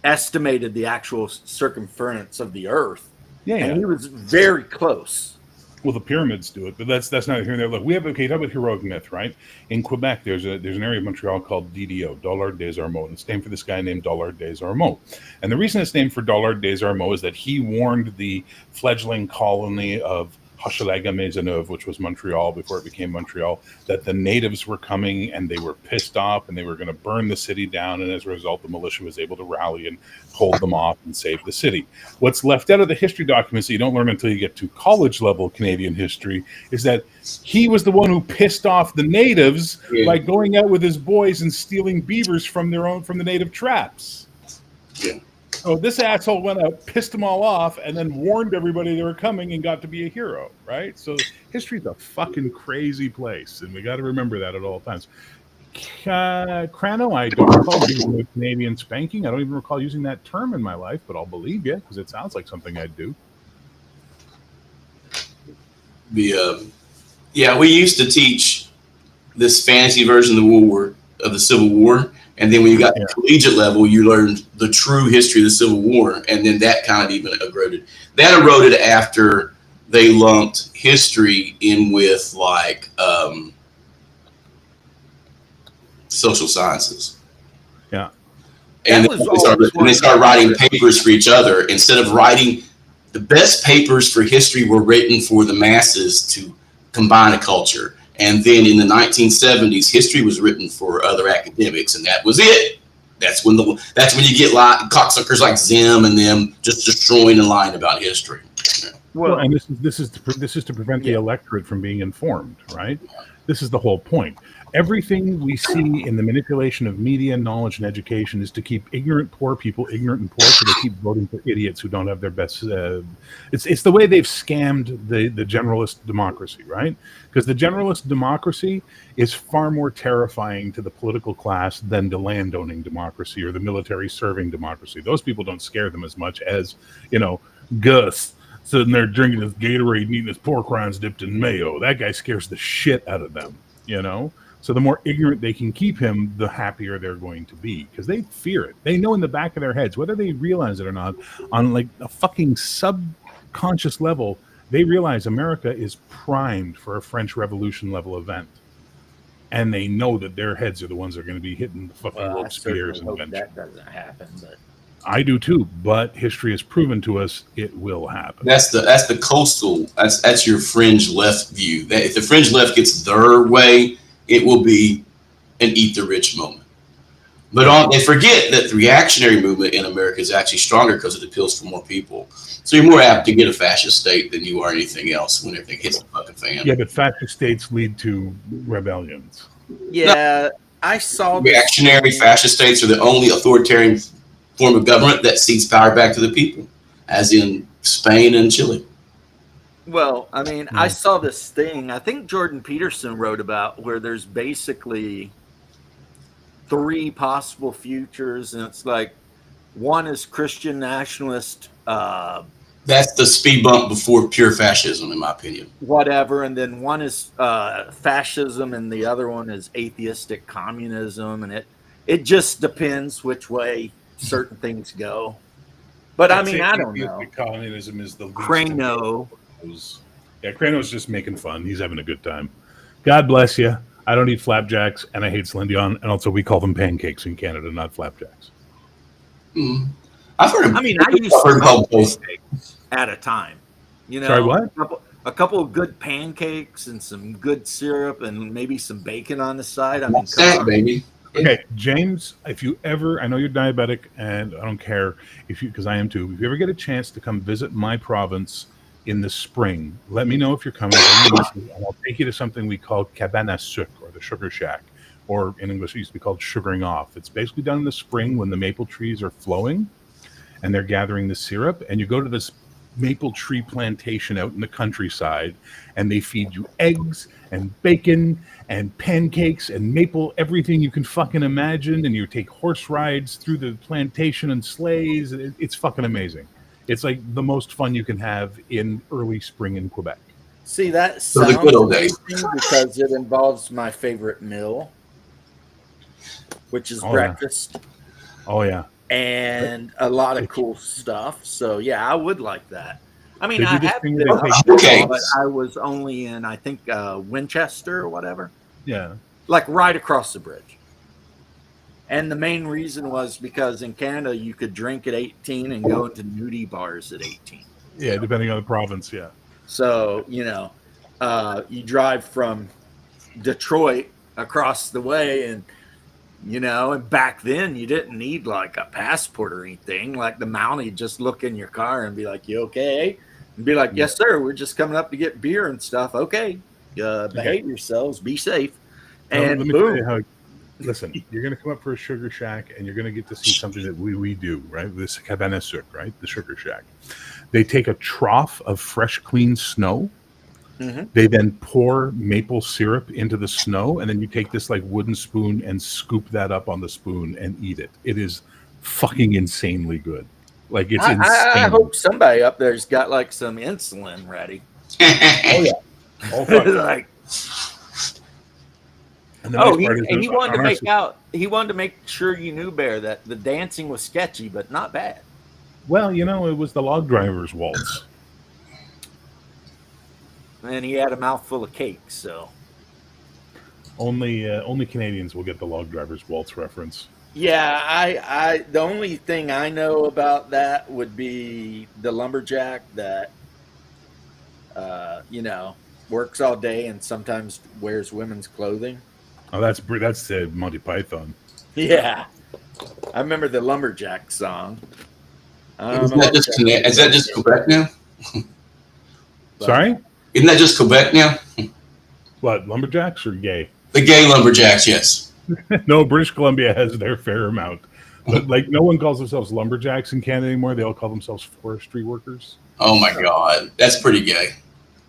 estimated the actual circumference of the earth. And he was very close. Well, the pyramids do it, but that's not here and there. Look, we have talk about heroic myth, right? In Quebec, there's an area of Montreal called DDO, Dollard des Ormeaux, and it's named for this guy named Dollard des Ormeaux. And the reason it's named for Dollard des Ormeaux is that he warned the fledgling colony of Hochelaga Maisonneuve, which was Montreal before it became Montreal, that the natives were coming and they were pissed off and they were going to burn the city down. And as a result, the militia was able to rally and hold them off and save the city. What's left out of the history documents that you don't learn until you get to college level Canadian history is that he was the one who pissed off the natives by going out with his boys and stealing beavers from the native traps. Yeah. So this asshole went out, pissed them all off, and then warned everybody they were coming and got to be a hero, right? So history's a fucking crazy place, and we got to remember that at all times. Crano, I don't recall using the Canadian spanking. I don't even recall using that term in my life, but I'll believe you because it sounds like something I'd do. We used to teach this fantasy version of the Civil War. And then when you got to collegiate level, you learned the true history of the Civil War. And then that kind of even eroded. That eroded after they lumped history in with like social sciences. Yeah. And they started writing papers for each other. Instead of writing, the best papers for history were written for the masses to combine a culture. And then in the 1970s, history was written for other academics, and that was it. That's when you get cocksuckers like Zim and them just destroying and lying about history. Well, and this is to prevent the electorate from being informed, right? This is the whole point. Everything we see in the manipulation of media, knowledge, and education is to keep ignorant, poor people ignorant and poor, so they keep voting for idiots who don't have their best. It's the way they've scammed the generalist democracy, right? Because the generalist democracy is far more terrifying to the political class than the landowning democracy or the military-serving democracy. Those people don't scare them as much as, Gus sitting there drinking his Gatorade and eating his pork rinds dipped in mayo. That guy scares the shit out of them, So the more ignorant they can keep him, the happier they're going to be, because they fear it. They know in the back of their heads, whether they realize it or not, on like a fucking subconscious level, they realize America is primed for a French Revolution level event. And they know that their heads are the ones that are going to be hitting the fucking Robespierre's invention. That doesn't happen, but I do too, but history has proven to us it will happen. That's the coastal. That's your fringe left view. That if the fringe left gets their way, it will be an eat the rich moment. But they forget that the reactionary movement in America is actually stronger because it appeals to more people. So you're more apt to get a fascist state than you are anything else when everything hits the fucking fan. Yeah, but fascist states lead to rebellions. Yeah, I saw reactionary fascist states are the only authoritarian form of government that ceds power back to the people, as in Spain and Chile. Well, I mean, I saw this thing, I think Jordan Peterson wrote about, where there's basically 3 possible futures, and it's like one is Christian nationalist. That's the speed bump before pure fascism, in my opinion. Whatever, and then one is fascism, and the other one is atheistic communism, and it just depends which way certain things go. But I mean, I don't know. Communism is the least. Crano. Yeah, Crano's just making fun. He's having a good time. God bless you. I don't eat flapjacks, and I hate Celine Dion, and also we call them pancakes in Canada, not flapjacks. Mm. I've heard of, I mean, I used to call pancakes at a time. Sorry, what? A couple of good pancakes and some good syrup and maybe some bacon on the side. I mean, that, baby. Okay, James, if you ever, I know you're diabetic, and I don't care because I am too. If you ever get a chance to come visit my province in the spring, let me know if you're coming, and I'll take you to something we call cabane à sucre, or the sugar shack, or in English it used to be called sugaring off. It's basically done in the spring when the maple trees are flowing and they're gathering the syrup, and you go to this maple tree plantation out in the countryside, and they feed you eggs and bacon and pancakes and maple everything you can fucking imagine, and you take horse rides through the plantation and sleighs. It's fucking amazing. It's like the most fun you can have in early spring in Quebec. See, that sounds interesting because it involves my favorite meal, which is breakfast. Oh, yeah. And a lot of cool stuff. So, yeah, I would like that. I mean, I have been, but I was only in, I think, Winchester or whatever. Yeah. Like right across the bridge. And the main reason was because in Canada, you could drink at 18 and go into nudie bars at 18. Yeah, depending on the province, yeah. So, you drive from Detroit across the way, and and back then you didn't need like a passport or anything. Like the Mountie just look in your car and be like, "You okay?" And be like, "Yes, sir. We're just coming up to get beer and stuff." Okay, behave yourselves, be safe, and let me boom. tell you how. Listen, you're going to come up for a Sugar Shack, and you're going to get to see something that we do, right? This Cabana Sucre, right? The Sugar Shack. They take a trough of fresh, clean snow. Mm-hmm. They then pour maple syrup into the snow, and then you take this like wooden spoon and scoop that up on the spoon and eat it. It is fucking insanely good. Like it's insane. I hope somebody up there's got like some insulin ready. Oh yeah. Like. And he wanted to make sure you knew, Bear, that the dancing was sketchy, but not bad. Well, it was the log driver's waltz. And he had a mouthful of cake, so only Canadians will get the log driver's waltz reference. Yeah, I the only thing I know about that would be the lumberjack that works all day and sometimes wears women's clothing. Oh, that's Monty Python. Yeah, I remember the lumberjack song. Is that just Quebec now? Sorry? Isn't that just Quebec now? What, lumberjacks or gay? The gay lumberjacks, yes. No, British Columbia has their fair amount. But like no one calls themselves lumberjacks in Canada anymore. They all call themselves forestry workers. Oh my God. That's pretty gay.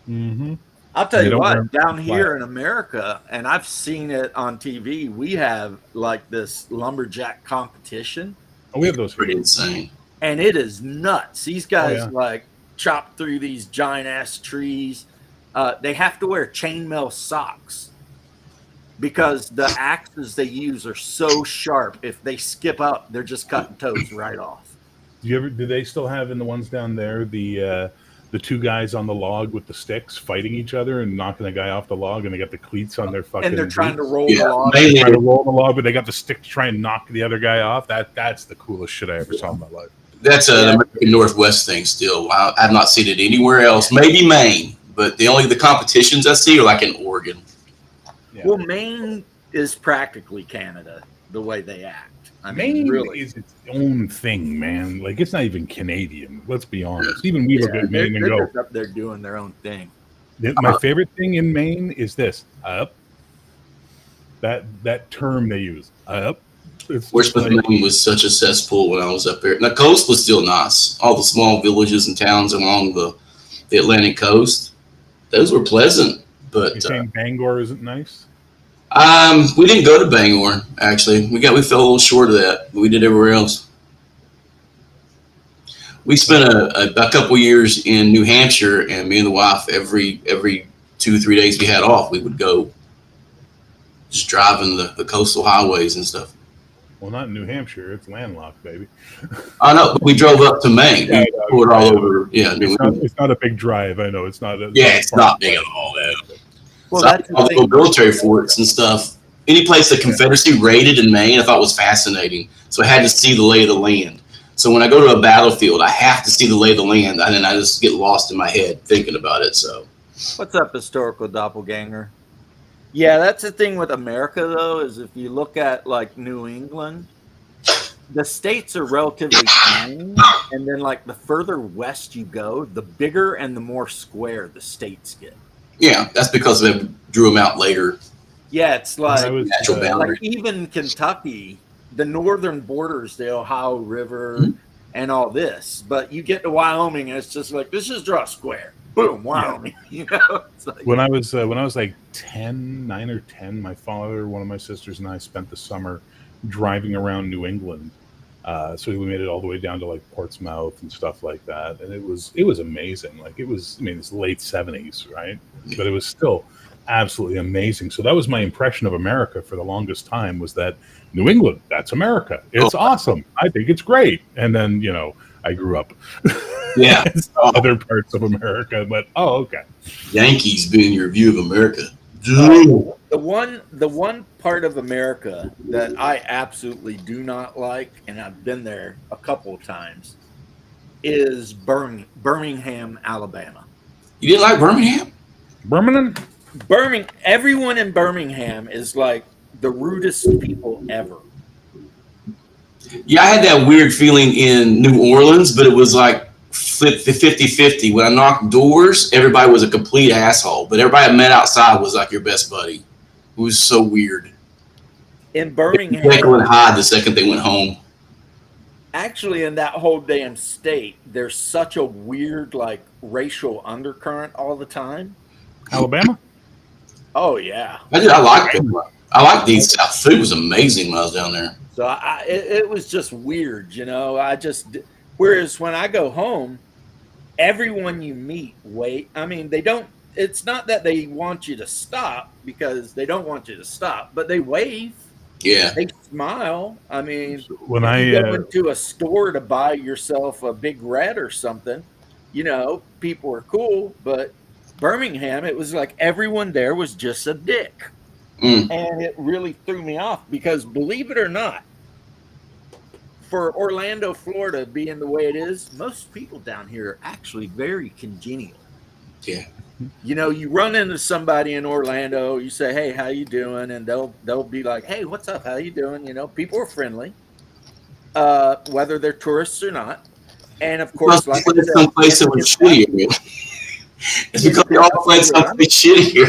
Mm-hmm. I'll tell you what, down here in America, and I've seen it on TV, we have like this lumberjack competition. Oh, we have those. Pretty insane. And it is nuts. These guys like chop through these giant ass trees. They have to wear chainmail socks because the axes they use are so sharp. If they skip up, they're just cutting toes right off. Do they still have in the ones down there the two guys on the log with the sticks fighting each other and knocking the guy off the log, and they got the cleats on their fucking and they're trying boots? to roll the log. They're trying to roll the log, but they got the stick to try and knock the other guy off. That's the coolest shit I ever saw in my life. That's an American Northwest thing still. I've not seen it anywhere else. Maybe Maine, but the competitions I see are like in Oregon. Yeah. Well, Maine is practically Canada, the way they act. I mean, Maine really is its own thing, man. Like it's not even Canadian. Let's be honest. Even we look at Maine and go, up there doing their own thing. My favorite thing in Maine is this up. That term they use up. Portsmouth, Maine was such a cesspool when I was up there. And the coast was still nice. All the small villages and towns along the Atlantic coast, those were pleasant. But you're saying Bangor isn't nice? We didn't go to Bangor, actually. We fell a little short of that. But we did everywhere else. We spent a couple years in New Hampshire, and me and the wife, every 2-3 days we had off, we would go just driving the coastal highways and stuff. Well, not in New Hampshire. It's landlocked, baby. I know, but we drove up to Maine. We toured all over. Yeah, it's not a big drive. I know it's not. It's not big at all. Man. Well, so that's all the military forts and stuff. Any place the Confederacy raided in Maine, I thought was fascinating. So I had to see the lay of the land. So when I go to a battlefield, I have to see the lay of the land, and then I just get lost in my head thinking about it. So, what's up, historical doppelganger? Yeah, that's the thing with America, though, is if you look at like New England, the states are relatively tiny, and then like the further west you go, the bigger and the more square the states get. Yeah, that's because they drew them out later. Yeah, it's like natural boundary. Like even Kentucky, the northern borders, the Ohio River, and all this. But you get to Wyoming, and it's just like, let's just draw a square. Boom, Wyoming. Yeah. It's like, when I was like 9 or 10, my father, one of my sisters, and I spent the summer driving around New England. So we made it all the way down to like Portsmouth and stuff like that, and it was amazing. Like it's late 70s, right? But it was still absolutely amazing. So that was my impression of America for the longest time, was that New England, that's America. It's awesome. I think it's great. And then I grew up. Yeah, other parts of America, but okay. Yankees being your view of America. The one part of America that I absolutely do not like, and I've been there a couple of times, is Birmingham, Alabama. You didn't like Birmingham? Birmingham? Everyone in Birmingham is like the rudest people ever. Yeah, I had that weird feeling in New Orleans, but it was like 50-50. When I knocked doors, everybody was a complete asshole, but everybody I met outside was like your best buddy. It was so weird. In Birmingham, they went hide the second they went home. Actually, in that whole damn state, there's such a weird, like, racial undercurrent all the time. Alabama? Oh, yeah. I liked it. I liked the South. Food was amazing when I was down there. So it was just weird, you know. Whereas when I go home, everyone you meet, they don't. It's not that they want you to stop, because they don't want you to stop, but they wave. Yeah. They smile. I mean, when you go into a store to buy yourself a Big Red or something, you know, people are cool. But Birmingham, it was like everyone there was just a dick. And it really threw me off, because believe it or not, for Orlando, Florida being the way it is, most people down here are actually very congenial. Yeah. You know, you run into somebody in Orlando, you say, "Hey, how you doing?" And they'll be like, "Hey, what's up? How you doing?" You know, people are friendly, whether they're tourists or not. And of course, like someplace that was shitty. It's because they all fled someplace shittier.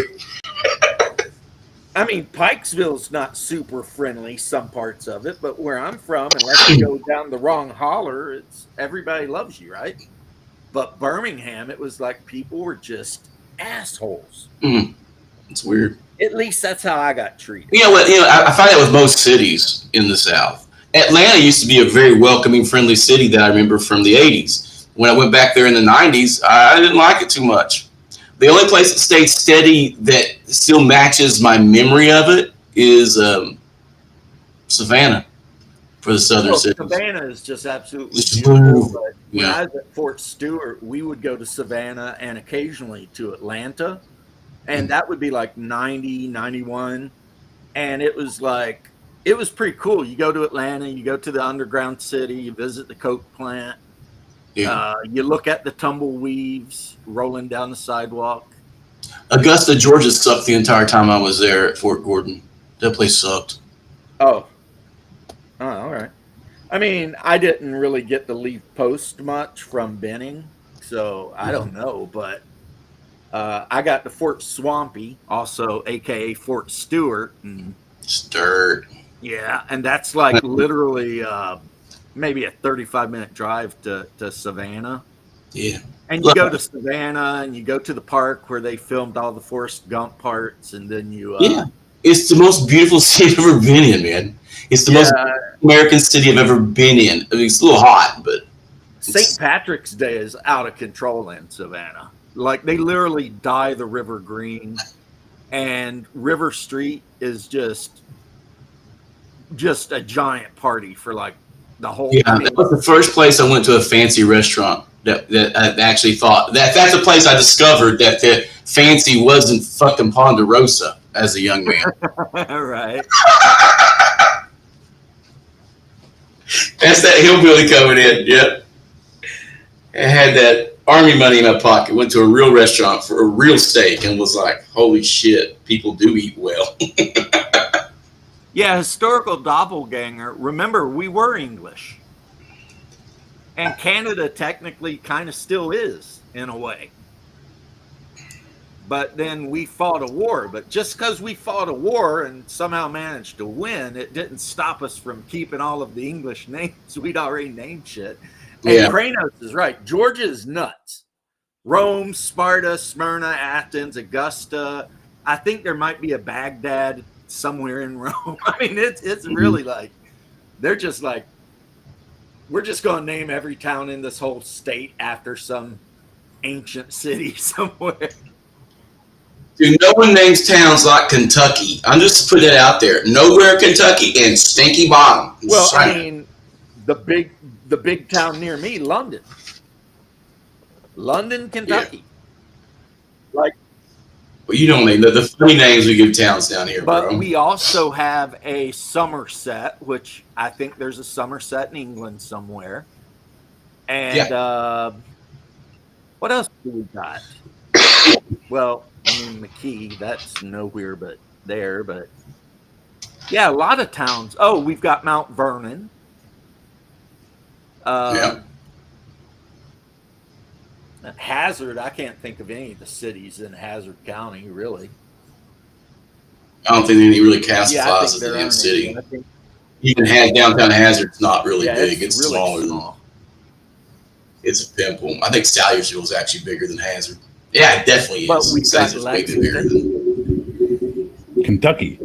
I mean, Pikesville's not super friendly, some parts of it, but where I'm from, unless you go down the wrong holler, it's everybody loves you, right? But Birmingham, it was like people were just assholes. It's weird. At least that's how I got treated. You know what? I find that with most cities in the South. Atlanta used to be a very welcoming, friendly city that I remember from the 80s. When I went back there in the 90s, I didn't like it too much. The only place that stayed steady that still matches my memory of it is Savannah for the southern cities. Savannah is just absolutely beautiful. But when I was at Fort Stewart, we would go to Savannah and occasionally to Atlanta. And that would be like 90, 91. And it was pretty cool. You go to Atlanta, you go to the underground city, you visit the Coke plant. Yeah. You look at the tumbleweeds rolling down the sidewalk. Augusta, Georgia sucked the entire time I was there at Fort Gordon. That place sucked. Oh, all right. I mean, I didn't really get to leave post much from Benning, so I don't know. But I got to Fort Swampy, also a.k.a. Fort Stewart. Sturt. Yeah, and that's like literally maybe a 35-minute drive to Savannah. Yeah. And you go to Savannah and you go to the park where they filmed all the Forrest Gump parts, and then you it's the most beautiful city I've ever been in, man. It's the most American city I've ever been in. I mean, it's a little hot, but St. Patrick's Day is out of control in Savannah. Like, they literally dye the river green, and River Street is just a giant party for like the whole. Yeah, that was the first place I went to a fancy restaurant that I actually thought that's a place I discovered that the fancy wasn't fucking Ponderosa as a young man. Right. That's that hillbilly coming in. Yep. I had that army money in my pocket. Went to a real restaurant for a real steak and was like, "Holy shit, people do eat well." Yeah, historical doppelganger. Remember, we were English. And Canada technically kind of still is, in a way. But then we fought a war. But just because we fought a war and somehow managed to win, it didn't stop us from keeping all of the English names we'd already named shit. And Kranos is right. Georgia is nuts. Rome, Sparta, Smyrna, Athens, Augusta. I think there might be a Baghdad somewhere in Rome. I mean, it's really like, they're just like, we're just going to name every town in this whole state after some ancient city somewhere. Dude, no one names towns like Kentucky. I'm just putting it out there. Nowhere Kentucky and Stinky Bottom. Well, I mean, the big town near me, London, Kentucky. Yeah. Like, well, you don't name the funny names we give towns down here, but bro. We also have a Somerset, which I think there's a Somerset in England somewhere. And what else do we got? Well, I mean, McKee, that's nowhere but there. But yeah, a lot of towns. Oh, we've got Mount Vernon. Yeah. Hazard, I can't think of any of the cities in Hazard County, really. I don't think any really classifies Yeah, I as think a there damn aren't city. any. I think, Even downtown Hazard's not really yeah, big. It's really smaller. small. It's a pimple. I think Salyersville is actually bigger than Hazard. Yeah, it definitely But is. we've got Salyersville's way bigger than Kentucky.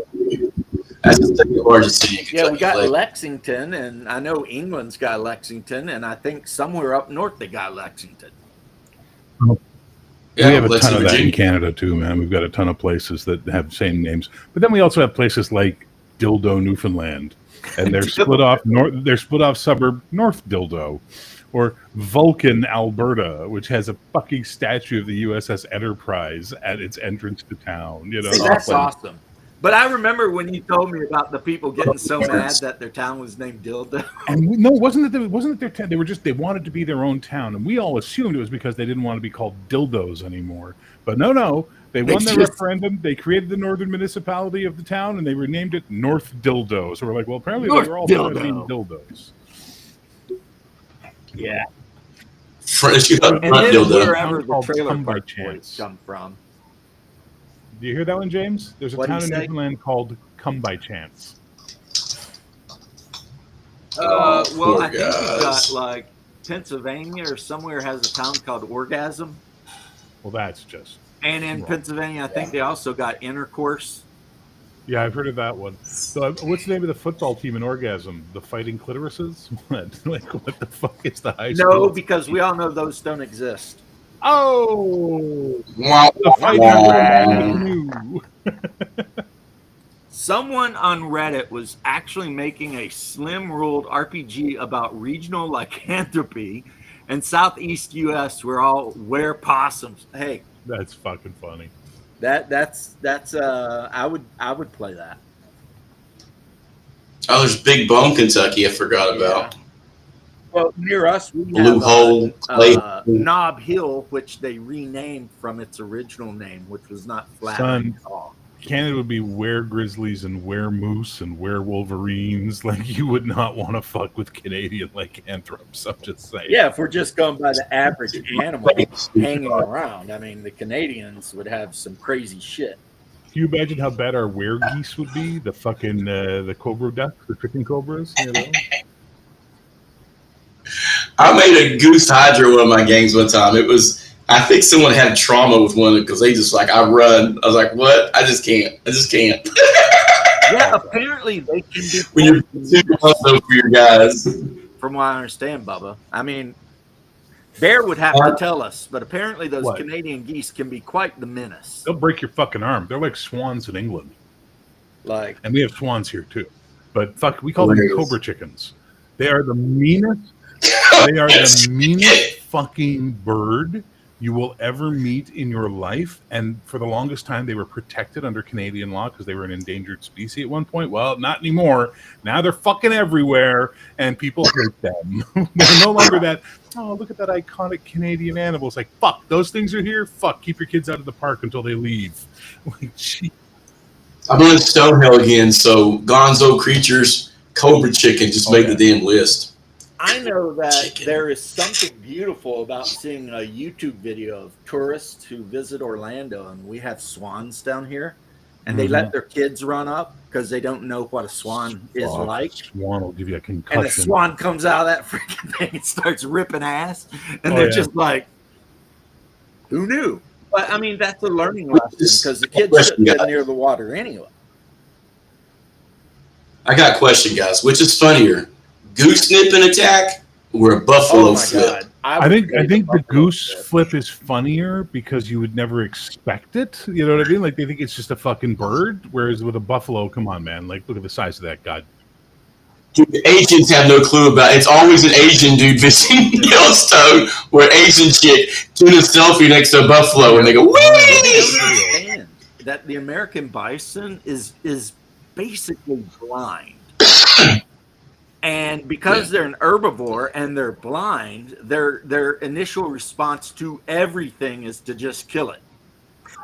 that's the second largest city in Kentucky. Yeah, we got Like, Lexington, and I know England's got Lexington, and I think somewhere up north they got Lexington. yeah, we have a Lexington, ton of that in Virginia. Canada too, man. We've got a ton of places that have same names, but then we also have places like Dildo, Newfoundland, and they're split off north. They're split off suburb North Dildo, or Vulcan, Alberta, which has a fucking statue of the USS Enterprise at its entrance to town. You know, See, that's awesome. But I remember when you told me about the people getting so mad that their town was named Dildo. And no, it wasn't that their town. They wanted to be their own town, and we all assumed it was because they didn't want to be called dildos anymore. But no, they won their referendum. They created the northern municipality of the town, and they renamed it North Dildo. So we're like, well, apparently North they were all Dildo. dildos. Yeah. Front And then dildo. wherever the Called trailer Come by park Chance. boys come from. Do you hear that one, James? There's a What'd town he in say? Newfoundland called Come by Chance. Well, poor I think we've got guys. like Pennsylvania or somewhere has a town called Orgasm. Well, that's just And in Wrong. Pennsylvania, I think they also got Intercourse. yeah. I've heard of that one. So, what's the name of the football team in Orgasm? The Fighting Clitorises? What? Like, what the fuck is the high school? No, because we all know those don't exist. Oh, Wah, the wah, fighting wah. man in the canoe. Someone on Reddit was actually making a slim ruled RPG about regional lycanthropy and Southeast US where all wear possums. Hey, That's fucking funny. that's I would play that. Oh, there's Big Bone, Kentucky. I forgot about. Well, near us, we Blue have Hole, Clay. Knob Hill, which they renamed from its original name, which was not flat Son. at all. Canada would be were grizzlies and were moose and were wolverines. Like, you would not want to fuck with Canadian lycanthropes. I'm just saying. Yeah, if we're just going by the average animal hanging around, I mean, the Canadians would have some crazy shit. Can you imagine how bad our were geese would be? The fucking the cobra duck, the chicken cobras. You know? I made a goose hydra one of my games one time. It was, I think someone had trauma with one because they just like, I run. I was like, what? I just can't. Yeah, apparently they can be When you're super hustle for your guys. from what I understand, Bubba. I mean, Bear would have to tell us, but apparently those What? Canadian geese can be quite the menace. They'll break your fucking arm. They're like swans in England, Like, and we have swans here too. But fuck, we call them Hilarious. cobra chickens. They are the meanest. They are the meanest fucking bird you will ever meet in your life. And for the longest time, they were protected under Canadian law because they were an endangered species at one point. Well, not anymore. Now they're fucking everywhere, and people hate them. They're no longer that, oh, look at that iconic Canadian animal. It's like, fuck, those things are here? Fuck, keep your kids out of the park until they leave. Like, gee. I'm running Stonehill again, so Gonzo Creatures, Cobra Chicken just made the damn list. I know that Chicken. there is something beautiful about seeing a YouTube video of tourists who visit Orlando, and we have swans down here, and they let their kids run up because they don't know what a swan is Fuck, like. Swan will give you a And the concussion. swan comes out of that freaking thing and starts ripping ass, and Oh, they're yeah. just like, "Who knew?" But I mean, that's a learning lesson because the kids Question, shouldn't get guys. near the water anyway. I got a question, guys. Which is funnier, goose snip and attack or a buffalo Oh my flip? god! I think the buffalo goose flip. flip is funnier because you would never expect it. You know what I mean? Like, they think it's just a fucking bird, whereas with a buffalo, come on, man! Like, look at the size of that god. Dude, the Asians have no clue about it. It's always an Asian dude visiting Yellowstone where an Asian chick doing a selfie next to a buffalo and they go, They don't wee! understand that the American bison is basically blind. And because they're an herbivore and they're blind, their initial response to everything is to just kill it.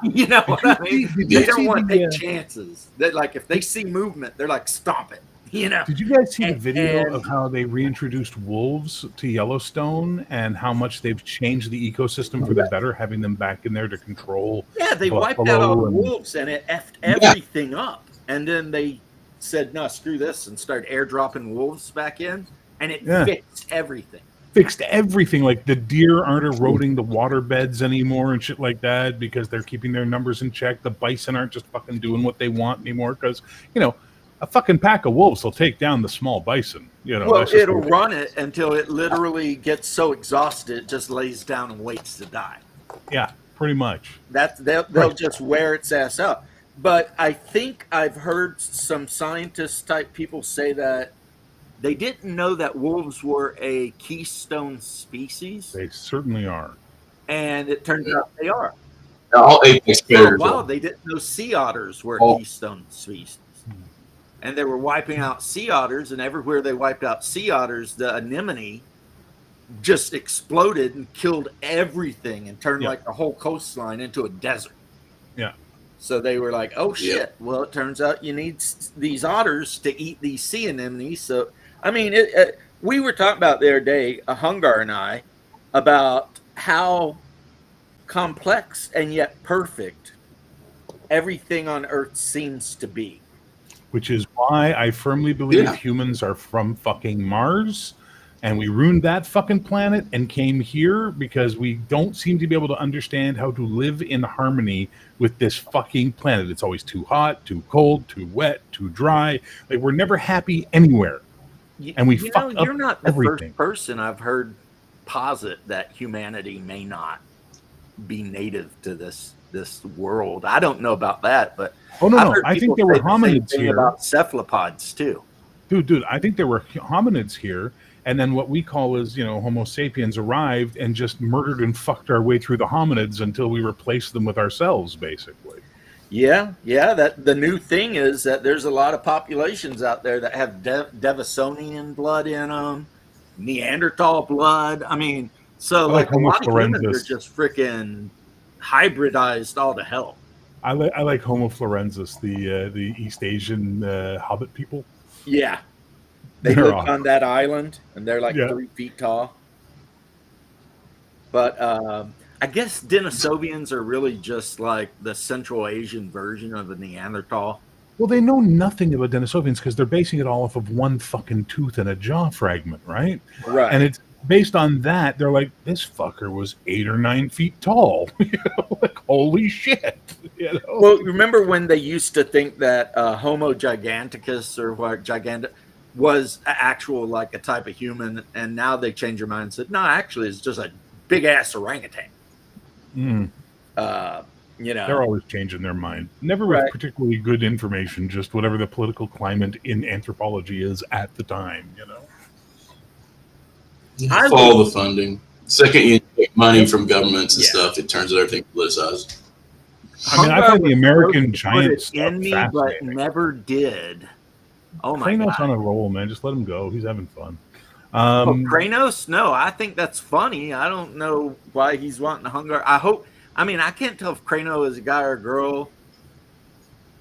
You know what I mean? They don't want to take the, chances. That like if they see movement, they're like, stomp it. You know. Did you guys see the video of how they reintroduced wolves to Yellowstone and how much they've changed the ecosystem for the better, having them back in there to control? Yeah, they wiped out all the wolves and it effed everything up. And then they said, no, screw this, and started airdropping wolves back in, and it fixed everything. Fixed everything. Like the deer aren't eroding the water beds anymore and shit like that because they're keeping their numbers in check. The bison aren't just fucking doing what they want anymore because, you know, a fucking pack of wolves will take down the small bison. You know, well, it'll run it until it literally gets so exhausted it just lays down and waits to die. Yeah, pretty much. They'll just wear its ass up. But I think I've heard some scientist type people say that they didn't know that wolves were a keystone species. They certainly are. And it turns out they are. All apex predators. For a while, they didn't know sea otters were keystone species. And they were wiping out sea otters, and everywhere they wiped out sea otters, the anemone just exploded and killed everything and turned like the whole coastline into a desert. Yeah. So they were like, oh, shit. Well, it turns out you need these otters to eat these sea anemones. So, I mean, we were talking about the other day, Hungar and I, about how complex and yet perfect everything on Earth seems to be. Which is why I firmly believe humans are from fucking Mars, and we ruined that fucking planet and came here because we don't seem to be able to understand how to live in harmony with this fucking planet. It's always too hot, too cold, too wet, too dry. Like, we're never happy anywhere. And we fuck up You're not the everything. first person I've heard posit that humanity may not be native to this world. I don't know about that, but I think there were hominids here. About cephalopods too. Dude, I think there were hominids here, and then what we call is, Homo sapiens arrived and just murdered and fucked our way through the hominids until we replaced them with ourselves, basically. Yeah. That the new thing is that there's a lot of populations out there that have Devisonian blood in them, Neanderthal blood. I mean, so like a lot of humans are just freaking hybridized all to hell. I like Homo florensis, the East Asian hobbit people. Yeah, they live on that island, and they're like 3 feet tall. But I guess Denisovians are really just like the Central Asian version of a Neanderthal. Well, they know nothing about Denisovians because they're basing it all off of one fucking tooth and a jaw fragment, right? Right. And it's based on that. They're like, this fucker was 8 or 9 feet tall. Like, holy shit. Well, remember when they used to think that Homo giganticus or what gigantic was actual like a type of human, and now they changed their mind and said, no, actually, it's just a big ass orangutan. They're always changing their mind. Never with particularly good information, just whatever the political climate in anthropology is at the time, I follow the funding. Second, you take money from governments and stuff, it turns out everything politicized. I mean, I've had the American giant stuff in me, but never did. Oh my Kranos God. on a roll, man. Just let him go. He's having fun. Kranos? No, I think that's funny. I don't know why he's wanting to Hungar. I can't tell if Kranos is a guy or a girl,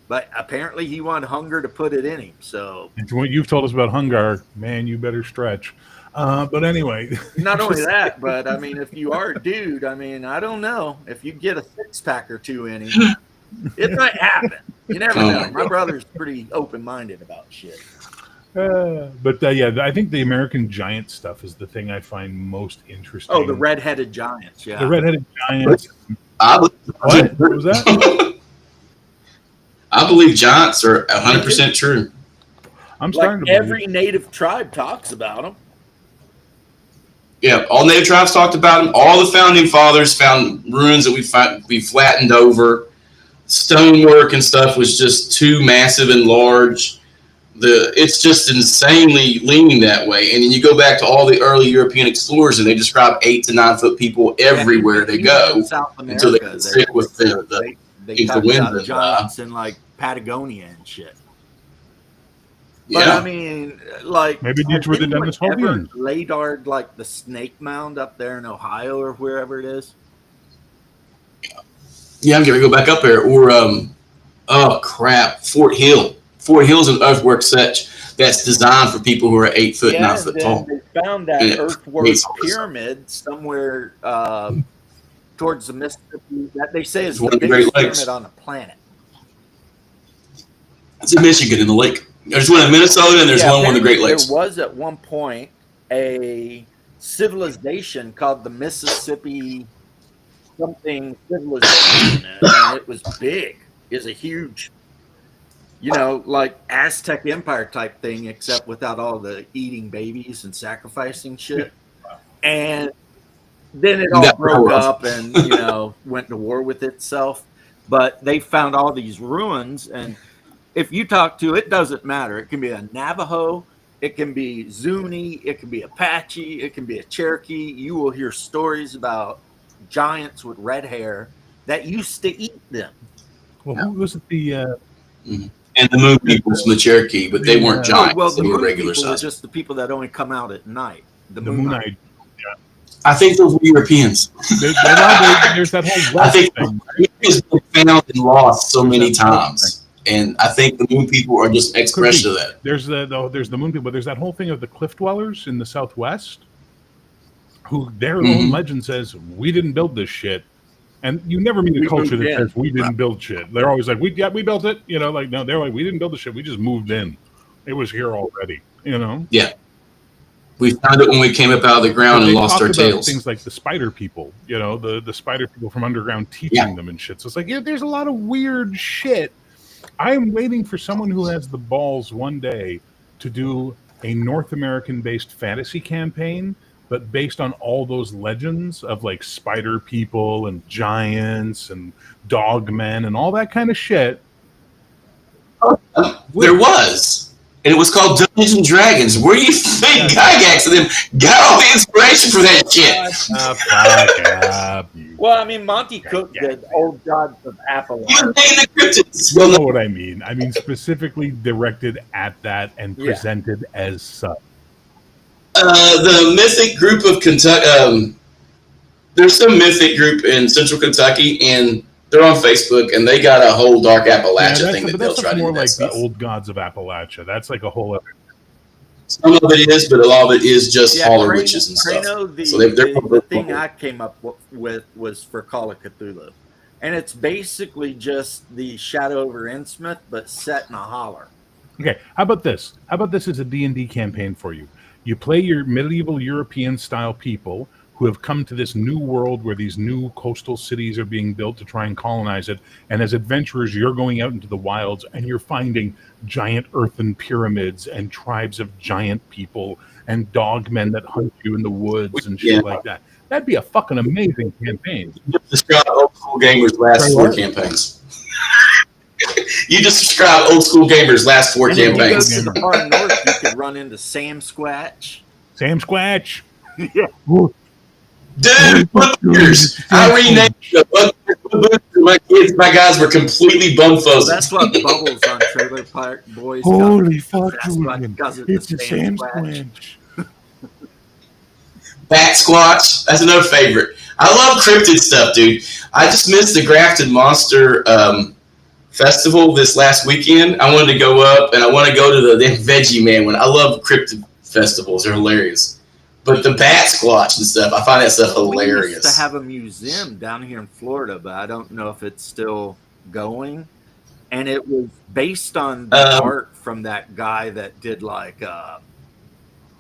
but apparently he wanted Hungar to put it in him. So, and what you've told us about Hungar, man, you better stretch. But anyway, not only that, but I mean, if you are a dude, I don't know if you get a 6-pack or 2 in him, it might happen. You never know. My brother's pretty open-minded about shit. I think the American giant stuff is the thing I find most interesting. Oh, the red-headed giants, yeah. The red-headed giants. What was that? I believe giants are 100% true. I'm starting to every native tribe talks about them. Yeah, all native tribes talked about them. All the founding fathers found ruins that we flattened over. Stonework and stuff was just too massive and large. It's just insanely leaning that way. And then you go back to all the early European explorers, and they describe 8 to 9 foot people everywhere they go until they can stick with the influenza giants in like Patagonia and shit. But I mean, like maybe these were the Denisovians. Ladar'd like the Snake Mound up there in Ohio or wherever it is. Yeah, I'm going to go back up there. Or, oh, crap, Fort Hill. Fort Hill's an earthwork set that's designed for people who are 8 foot, 9 foot tall. They found that earthwork pyramid somewhere towards the Mississippi that they say is the biggest pyramid on the planet. It's in Michigan in the lake. There's one in Minnesota and there's one in the Great Lakes. There was at one point a civilization called the Mississippi something civilization, and it was big. It was a huge, like Aztec Empire type thing, except without all the eating babies and sacrificing shit. And then it all broke up and, went to war with itself. But they found all these ruins, and if you talk to, it doesn't matter. It can be a Navajo, it can be Zuni, it can be Apache, it can be a Cherokee. You will hear stories about giants with red hair that used to eat them. Well, who was it? The and the Moon people from the Cherokee, but they weren't giants. Well, the they were Moon regular people size. were just the people that only come out at night. The Moonite. I think those were Europeans. There's that whole I think it has been found and lost so many times. And I think the Moon people are just an expression of that. There's the Moon people, but there's that whole thing of the cliff dwellers in the Southwest, who their own legend says, we didn't build this shit. And you never meet a culture that says we didn't build shit. They're always like, we built it. No, they're like, we didn't build the shit. We just moved in. It was here already, Yeah. We found it when we came up out of the ground and lost our tails. Things like the spider people, the spider people from underground teaching them and shit. So it's like, there's a lot of weird shit. I am waiting for someone who has the balls one day to do a North American-based fantasy campaign, but based on all those legends of like spider people and giants and dogmen and all that kind of shit. There was. And it was called Dungeons and Dragons. Where do you think Gygax and them got all the inspiration for that shit? Well, I mean, Monty Cook did Old Gods of Appalachia. You named the cryptids. You know what I mean. I mean, specifically directed at that and presented as such. The mythic group of Kentucky, there's some mythic group in central Kentucky, and they're on Facebook, and they got a whole Dark Appalachia thing that they'll try to do. That's more like stuff. the Old Gods of Appalachia. That's like a whole other. Some of it is, but a lot of it is just holler witches and stuff. The thing I came up with was for Call of Cthulhu. And it's basically just the Shadow over Innsmouth, but set in a holler. Okay, how about this? How about this as a D&D campaign for you? You play your medieval European-style people who have come to this new world where these new coastal cities are being built to try and colonize it. And as adventurers, you're going out into the wilds and you're finding giant earthen pyramids and tribes of giant people and dogmen that hunt you in the woods and shit like that. That'd be a fucking amazing campaign. You just described Old School Gamers' last 4 campaigns. You just described Old School Gamers' last 4 campaigns. If you go to the far north, you could run into Sam Squatch. Sam Squatch. Yeah. Dude, Buckers. I renamed the Buckers to my guys were completely bum fuzzy. That's what Bubbles on Trailer Park Boys. Holy fuck, it's a Sam Squatch. Bat Squatch. That's another favorite. I love cryptid stuff, dude. I just missed the Grafted Monster festival this last weekend. I wanted to go up, and I want to go to the Veggie Man one. I love cryptid festivals. They're hilarious. But the Bat Squatch and stuff, I find that stuff hilarious. We used to have a museum down here in Florida, but I don't know if it's still going. And it was based on the art from that guy that did like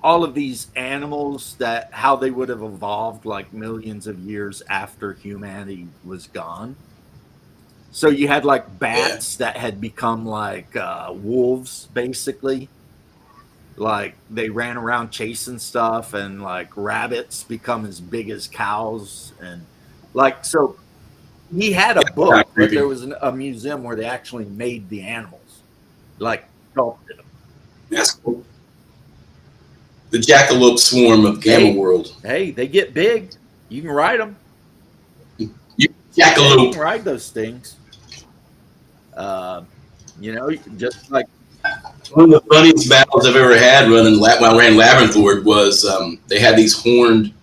all of these animals, that how they would have evolved like millions of years after humanity was gone. So you had like bats that had become like wolves, basically. Like they ran around chasing stuff, and like rabbits become as big as cows, and like so he had a book, but there was a museum where they actually made the animals, like sculpted them. That's cool. The Jackalope Swarm of Gamma World. Hey, they get big. You can ride them. Jackalope. You can ride those things. Just like. One of the funniest battles I've ever had when I ran Labyrinth Lord was they had these horned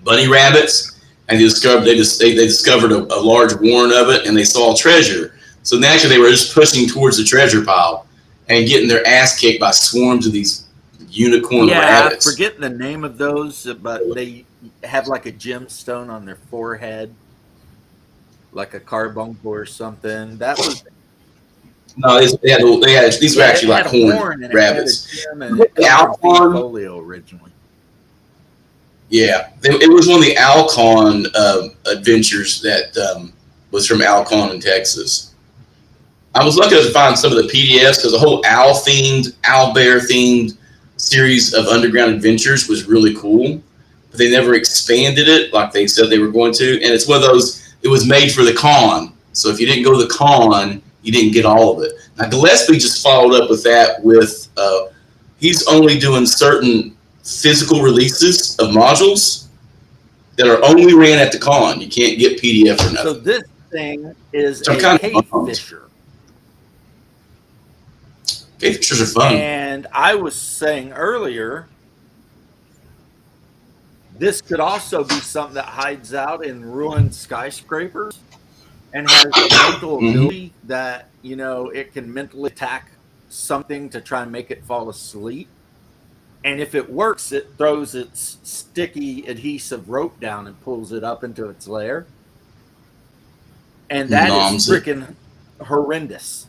bunny rabbits, and they discovered a large warren of it, and they saw treasure. So naturally, they were just pushing towards the treasure pile and getting their ass kicked by swarms of these unicorn rabbits. I forget the name of those, but they have like a gemstone on their forehead, like a carbuncle or something. That was no, these were actually like horned rabbits. Alcon folio originally. Yeah, it was one of the Alcon adventures that was from Alcon in Texas. I was lucky to find some of the PDFs because the whole owlbear-themed series of underground adventures was really cool, but they never expanded it like they said they were going to. And it's one of those, it was made for the con. So if you didn't go to the con, you didn't get all of it. Now, Gillespie just followed up with that with, he's only doing certain physical releases of modules that are only ran at the con. You can't get PDF or nothing. So this thing is a cave fisher. Cave fishers are fun. And I was saying earlier, this could also be something that hides out in ruined skyscrapers and has a mental ability that, you know, it can mentally attack something to try and make it fall asleep. And if it works, it throws its sticky adhesive rope down and pulls it up into its lair. And that is freaking horrendous.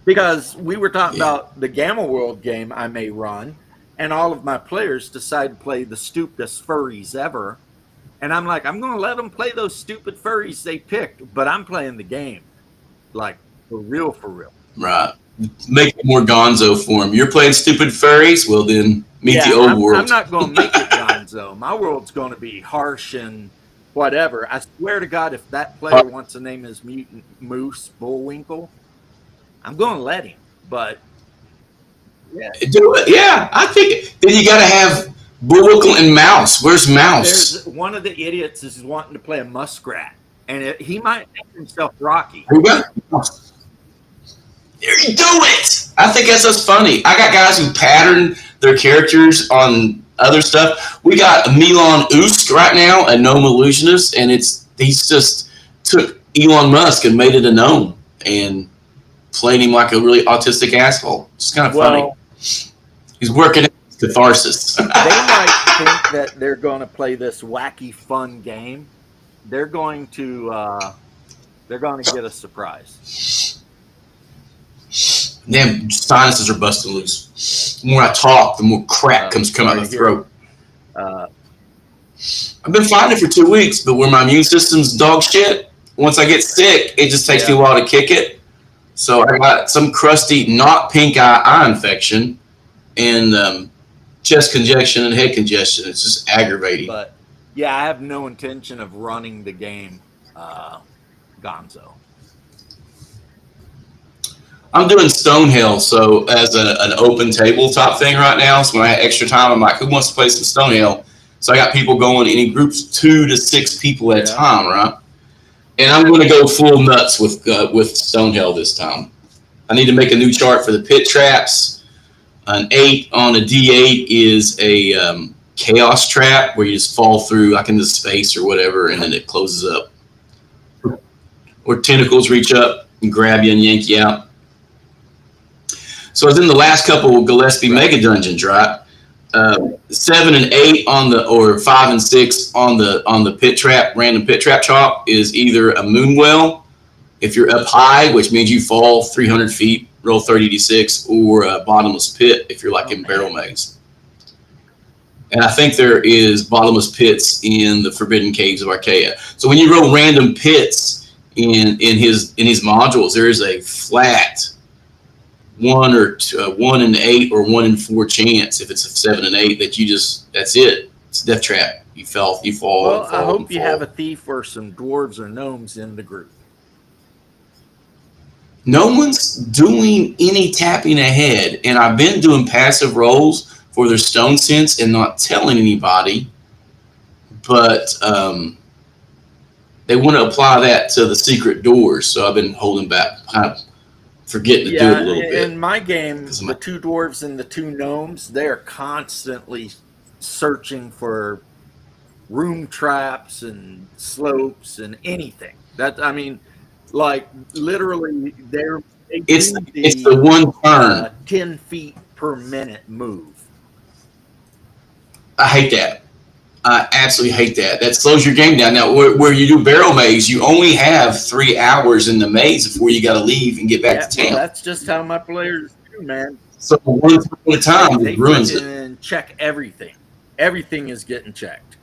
Because we were talking about the Gamma World game I may run, and all of my players decide to play the stupidest furries ever. And I'm like, I'm going to let them play those stupid furries they picked, but I'm playing the game. Like, for real, for real. Right. Make it more gonzo for them. You're playing stupid furries? Well, then meet the old world. I'm not going to make it gonzo. My world's going to be harsh and whatever. I swear to God, if that player wants to name his mutant Moose Bullwinkle, I'm going to let him. But, yeah. Do it. Yeah, I think then you got to have Bullwinkle and Mouse. Where's Mouse? One of the idiots is wanting to play a muskrat, and he might name himself Rocky. There you do it. I think that's just funny. I got guys who pattern their characters on other stuff. We got Milan Usk right now, a gnome illusionist, and he's just took Elon Musk and made it a gnome and played him like a really autistic asshole. It's kind of funny. He's working at catharsis. They might think that they're going to play this wacky, fun game. They're going to get a surprise. Damn, sinuses are busting loose. The more I talk, the more crap comes out of the throat. I've been fighting it for 2 weeks, but where my immune system's dog shit, once I get sick, it just takes me a while to kick it. So I got some crusty, not pink eye infection and chest congestion and head congestion. It's just aggravating. But yeah, I have no intention of running the game gonzo. I'm doing Stonehell, so as an open tabletop thing right now. So when I have extra time, I'm like, who wants to play some Stonehell? So I got people going in groups 2 to 6 people at a time, right? And I'm going to go full nuts with Stonehell this time. I need to make a new chart for the pit traps. An 8 on a D8 is a chaos trap where you just fall through like into space or whatever, and then it closes up. Or tentacles reach up and grab you and yank you out. So I was in the last couple of Gillespie Mega Dungeons, right? 7 and 8 on the, or 5 and 6 on the pit trap, random pit trap chop is either a moonwell, if you're up high, which means you fall 300 feet, roll 30d6, or a bottomless pit if you're like in barrel maze. And I think there is bottomless pits in the Forbidden Caves of Archaea. So when you roll random pits in his modules, there is a flat 1 or 2, 1 in 8 or 1 in 4 chance if it's a 7 and 8 that you just, that's it. It's a death trap. You fall. Well, I hope you have a thief or some dwarves or gnomes in the group. No one's doing any tapping ahead, and I've been doing passive rolls for their stone sense and not telling anybody, but they want to apply that to the secret doors, so I've been holding back, kind of forgetting to do it a little bit. In my game, the 2 dwarves and the 2 gnomes, they are constantly searching for room traps and slopes and anything. That I mean, like literally, it's the one turn 10 feet per minute move. I hate that. I absolutely hate that. That slows your game down. Now, where you do barrel maze, you only have 3 hours in the maze before you got to leave and get back to town. Well, that's just how my players do, man. So one time at a time, they ruins it. Check everything. Everything is getting checked.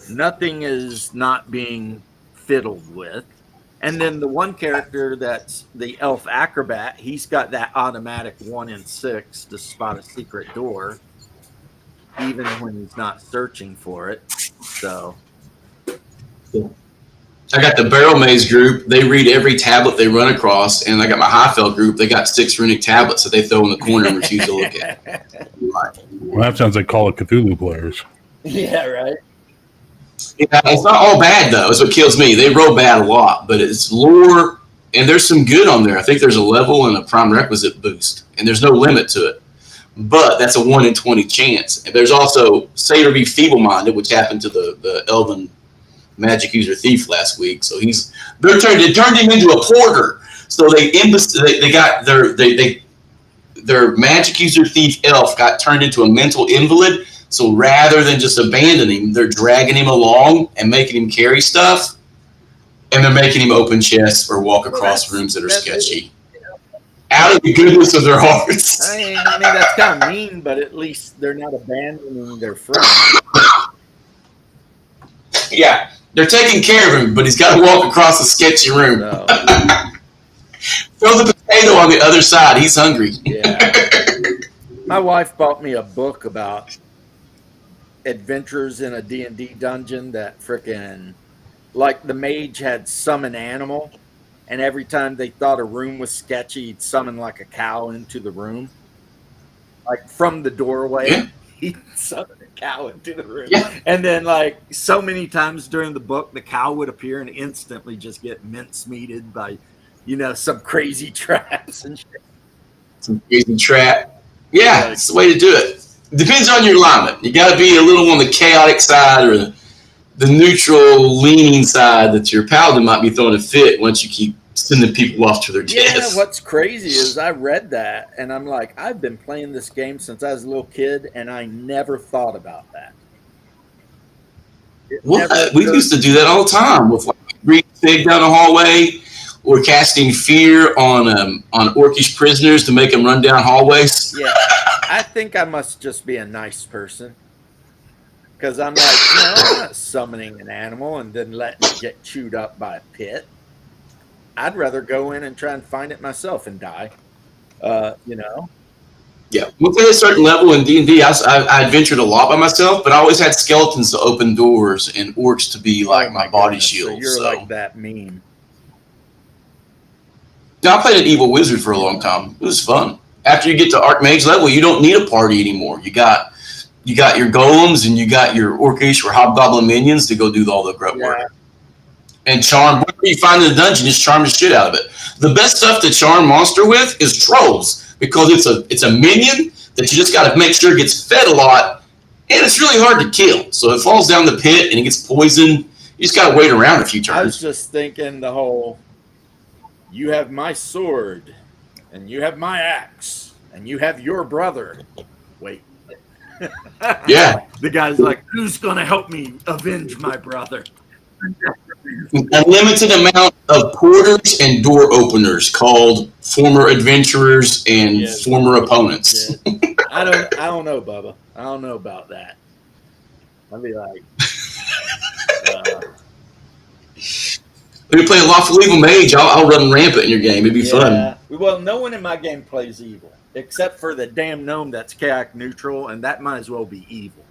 Nothing is not being fiddled with. And then the one character that's the elf acrobat, he's got that automatic 1 in 6 to spot a secret door, even when he's not searching for it. So I got the barrel maze group. They read every tablet they run across, and I got my Highfell group. They got 6 runic tablets that they throw in the corner and refuse to look at. Well, that sounds like Call of Cthulhu players. Yeah, right. Yeah, it's not all bad though. That's what kills me. They roll bad a lot, but it's lore, and there's some good on there. I think there's a level and a prime requisite boost, and there's no limit to it. But that's a 1 in 20 chance. And there's also Satyr be feeble-minded, which happened to the Elven magic user thief last week. So they turned him into a porter. So they got their magic user thief elf got turned into a mental invalid. So rather than just abandoning him, they're dragging him along and making him carry stuff, and they're making him open chests or walk across rooms that are sketchy. Out of the goodness of their hearts. I mean that's kind of mean, but at least they're not abandoning their friend. Yeah, they're taking care of him, but he's got to walk across a sketchy room. No. Throw the potato on the other side. He's hungry. Yeah. My wife bought me a book about adventures in a D&D dungeon that frickin' like the mage had summon animal. And every time they thought a room was sketchy, he'd summon like a cow into the room. Like from the doorway, yeah. He'd summon a cow into the room. Yeah. And then like so many times during the book, the cow would appear and instantly just get mincemeated by, some crazy traps and shit. Some crazy trap. Yeah, it's the way to do it. Depends on your alignment. You got to be a little on the chaotic side or the neutral leaning side that your paladin might be throwing a fit once you keep sending people off to their death. Yeah, what's crazy is I read that and I'm like, I've been playing this game since I was a little kid and I never thought about that. We used to do that all the time with like reading Fig down the hallway or casting fear on orcish prisoners to make them run down hallways. Yeah, I think I must just be a nice person. Because I'm like, I'm not summoning an animal and then letting it get chewed up by a pit. I'd rather go in and try and find it myself and die. Yeah, within a certain level in D&D, I adventured a lot by myself, but I always had skeletons to open doors and orcs to be like my body shield. So you're like that meme. Now, I played an evil wizard for a long time. It was fun. After you get to Archmage level, you don't need a party anymore. You got your golems and you got your orcish or hobgoblin minions to go do all the grunt work. And charm, whatever you find in the dungeon, just charm the shit out of it. The best stuff to charm monster with is trolls, because it's a minion that you just got to make sure it gets fed a lot, and it's really hard to kill. So it falls down the pit and it gets poisoned. You just got to wait around a few turns. I was just thinking the whole, you have my sword, and you have my axe, and you have your brother. Wait. Yeah. The guy's like, who's going to help me avenge my brother? A limited amount of porters and door openers called former adventurers and former opponents. Yeah. I don't know, Bubba. I don't know about that. I'd be like, If you play a lawful evil mage, I'll run rampant in your game. It'd be fun. Well, no one in my game plays evil, except for the damn gnome that's chaotic neutral, and that might as well be evil.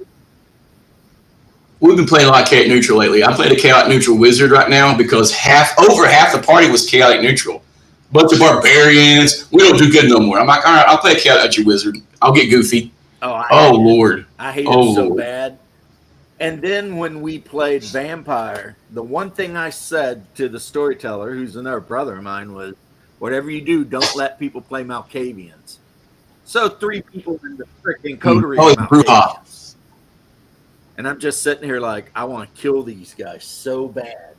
We've been playing a lot of chaotic neutral lately. I'm playing a chaotic neutral wizard right now because over half the party was chaotic neutral. Bunch of barbarians. We don't do good no more. I'm like, all right, I'll play a chaotic neutral wizard. I'll get goofy. Lord. I hate it so bad. And then when we played Vampire, the one thing I said to the storyteller, who's another brother of mine, was, whatever you do, don't let people play Malkavians. So 3 people in the freaking coterie. And I'm just sitting here like, I want to kill these guys so bad.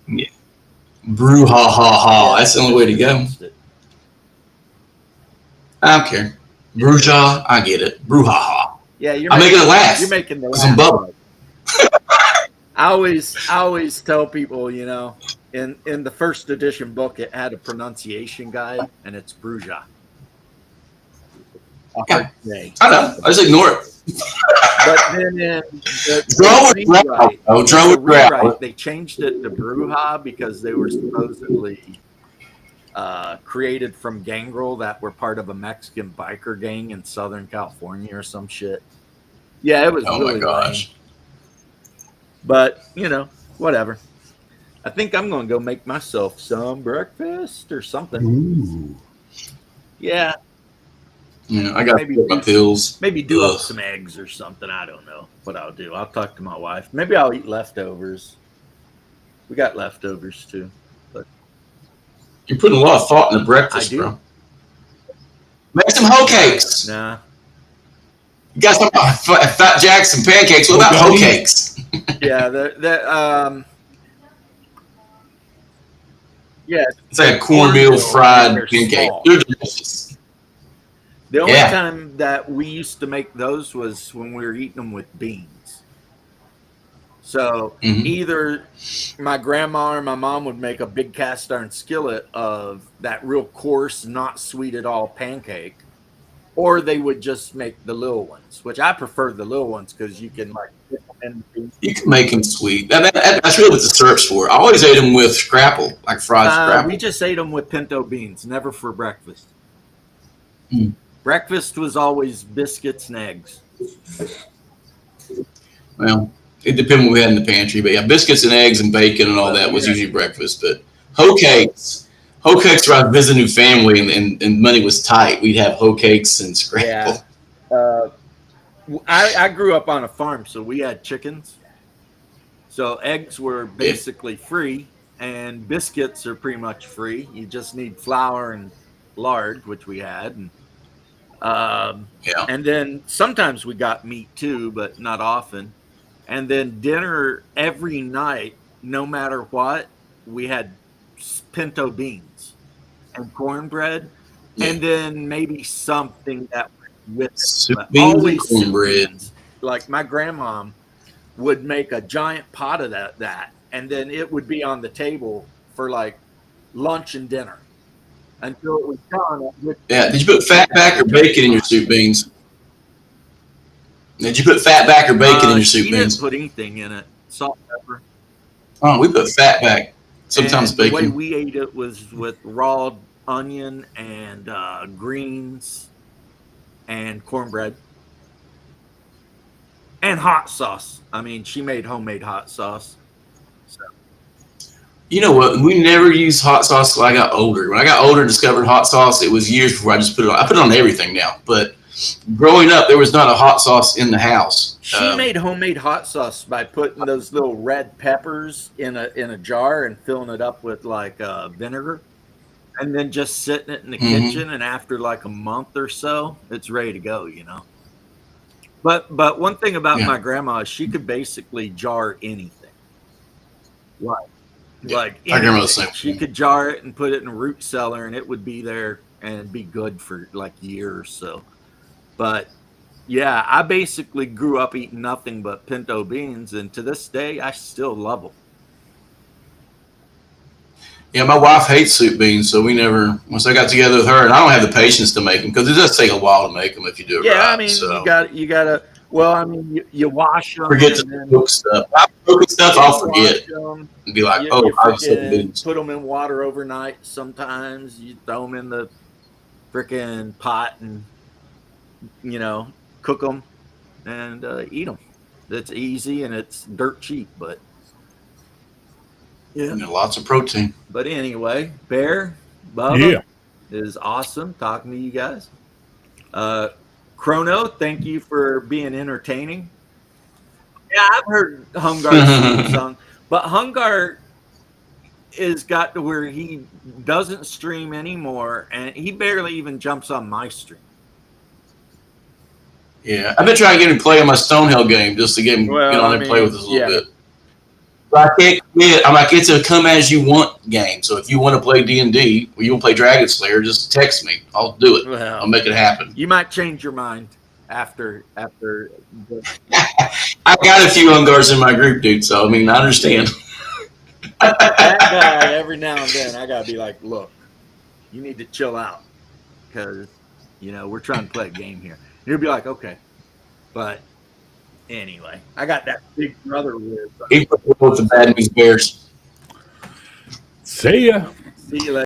Yeah. Brouhaha. Yeah, that's the only way to go. I don't care. Bruja, I get it. Brouhaha. Yeah, I'm making it laugh. You're making the some bubble. I always tell people, you know, in the first edition book, it had a pronunciation guide, and it's Bruja. Yeah. I know. I just ignore it. But then in the rewrite, they changed it to Bruja because they were supposedly created from Gangrel that were part of a Mexican biker gang in Southern California or some shit. Yeah, it was really my gosh. lame. But, you know, whatever. I think I'm going to go make myself some breakfast or something. Ooh. Yeah. Yeah, I got my pills. Maybe do up some eggs or something. I don't know what I'll do. I'll talk to my wife. Maybe I'll eat leftovers. We got leftovers too. But you're putting a lot of thought in the breakfast, bro. Make some hoe cakes. Nah. You got some Fat Jacks and pancakes. What about hoe cakes? Yeah, yeah. It's like a cornmeal fried pancake. They're delicious. The only time that we used to make those was when we were eating them with beans. So either my grandma or my mom would make a big cast iron skillet of that real coarse, not sweet at all pancake, or they would just make the little ones, which I prefer the little ones because you can like. You can make them sweet. That's really what the syrup's for. I always ate them with scrapple, like fried scrapple. We just ate them with pinto beans, never for breakfast. Breakfast was always biscuits and eggs. Well, it depended what we had in the pantry, but yeah, biscuits and eggs and bacon and all that was usually breakfast. But hoe cakes were I visiting a new family and money was tight. We'd have hoe cakes and scrapple. Yeah. I grew up on a farm, so we had chickens. So eggs were basically free, and biscuits are pretty much free. You just need flour and lard, which we had, and then sometimes we got meat too, but not often. And then dinner every night, no matter what, we had pinto beans and cornbread, and then maybe something that with always cornbread. Like my grandma would make a giant pot of that, and then it would be on the table for like lunch and dinner until it was done. Did you put fatback or bacon in your soup beans? Did you put fatback or bacon in your soup beans? Didn't put anything in it. Salt, pepper. Oh, we put fatback. Sometimes and bacon. The way we ate it was with raw onion and greens and cornbread and hot sauce. I mean, she made homemade hot sauce. So. You know what? We never used hot sauce till I got older. When I got older and discovered hot sauce, it was years before I just put it on. I put it on everything now. But growing up, there was not a hot sauce in the house. She made homemade hot sauce by putting those little red peppers in a jar and filling it up with like vinegar. And then just sitting it in the kitchen, and after like a month or so, it's ready to go, you know. But one thing about my grandma is she could basically jar anything. Like anything. She could jar it and put it in a root cellar, and it would be there and be good for like a year or so. But yeah, I basically grew up eating nothing but pinto beans, and to this day, I still love them. Yeah, my wife hates soup beans, so we never. Once I got together with her, and I don't have the patience to make them because it does take a while to make them if you do it right. Yeah, I mean, you gotta. Well, I mean, you wash them. Forget to cook stuff. Cooking stuff, I'll forget and be like, I was beans. Put them in water overnight. Sometimes you throw them in the freaking pot and cook them and eat them. It's easy and it's dirt cheap, but. Yeah, and lots of protein. But anyway, Bear, Bubba is awesome talking to you guys. Chrono, thank you for being entertaining. Yeah, I've heard Hungar's song, but Hungar is got to where he doesn't stream anymore, and he barely even jumps on my stream. Yeah, I've been trying to get him to play on my Stonehill game just to get him get on and play with us a little bit. But I can't commit. I'm like, it's a come as you want game. So if you want to play D&D or you want to play Dragon Slayer, just text me. I'll do it. Well, I'll make it happen. You might change your mind after. I got a few Ungars in my group, dude. So I mean, I understand. That guy, every now and then, I gotta be like, look, you need to chill out because we're trying to play a game here. You'll be like, okay, but anyway, I got that big brother with He put with the Bad News Bears. See ya. See you later.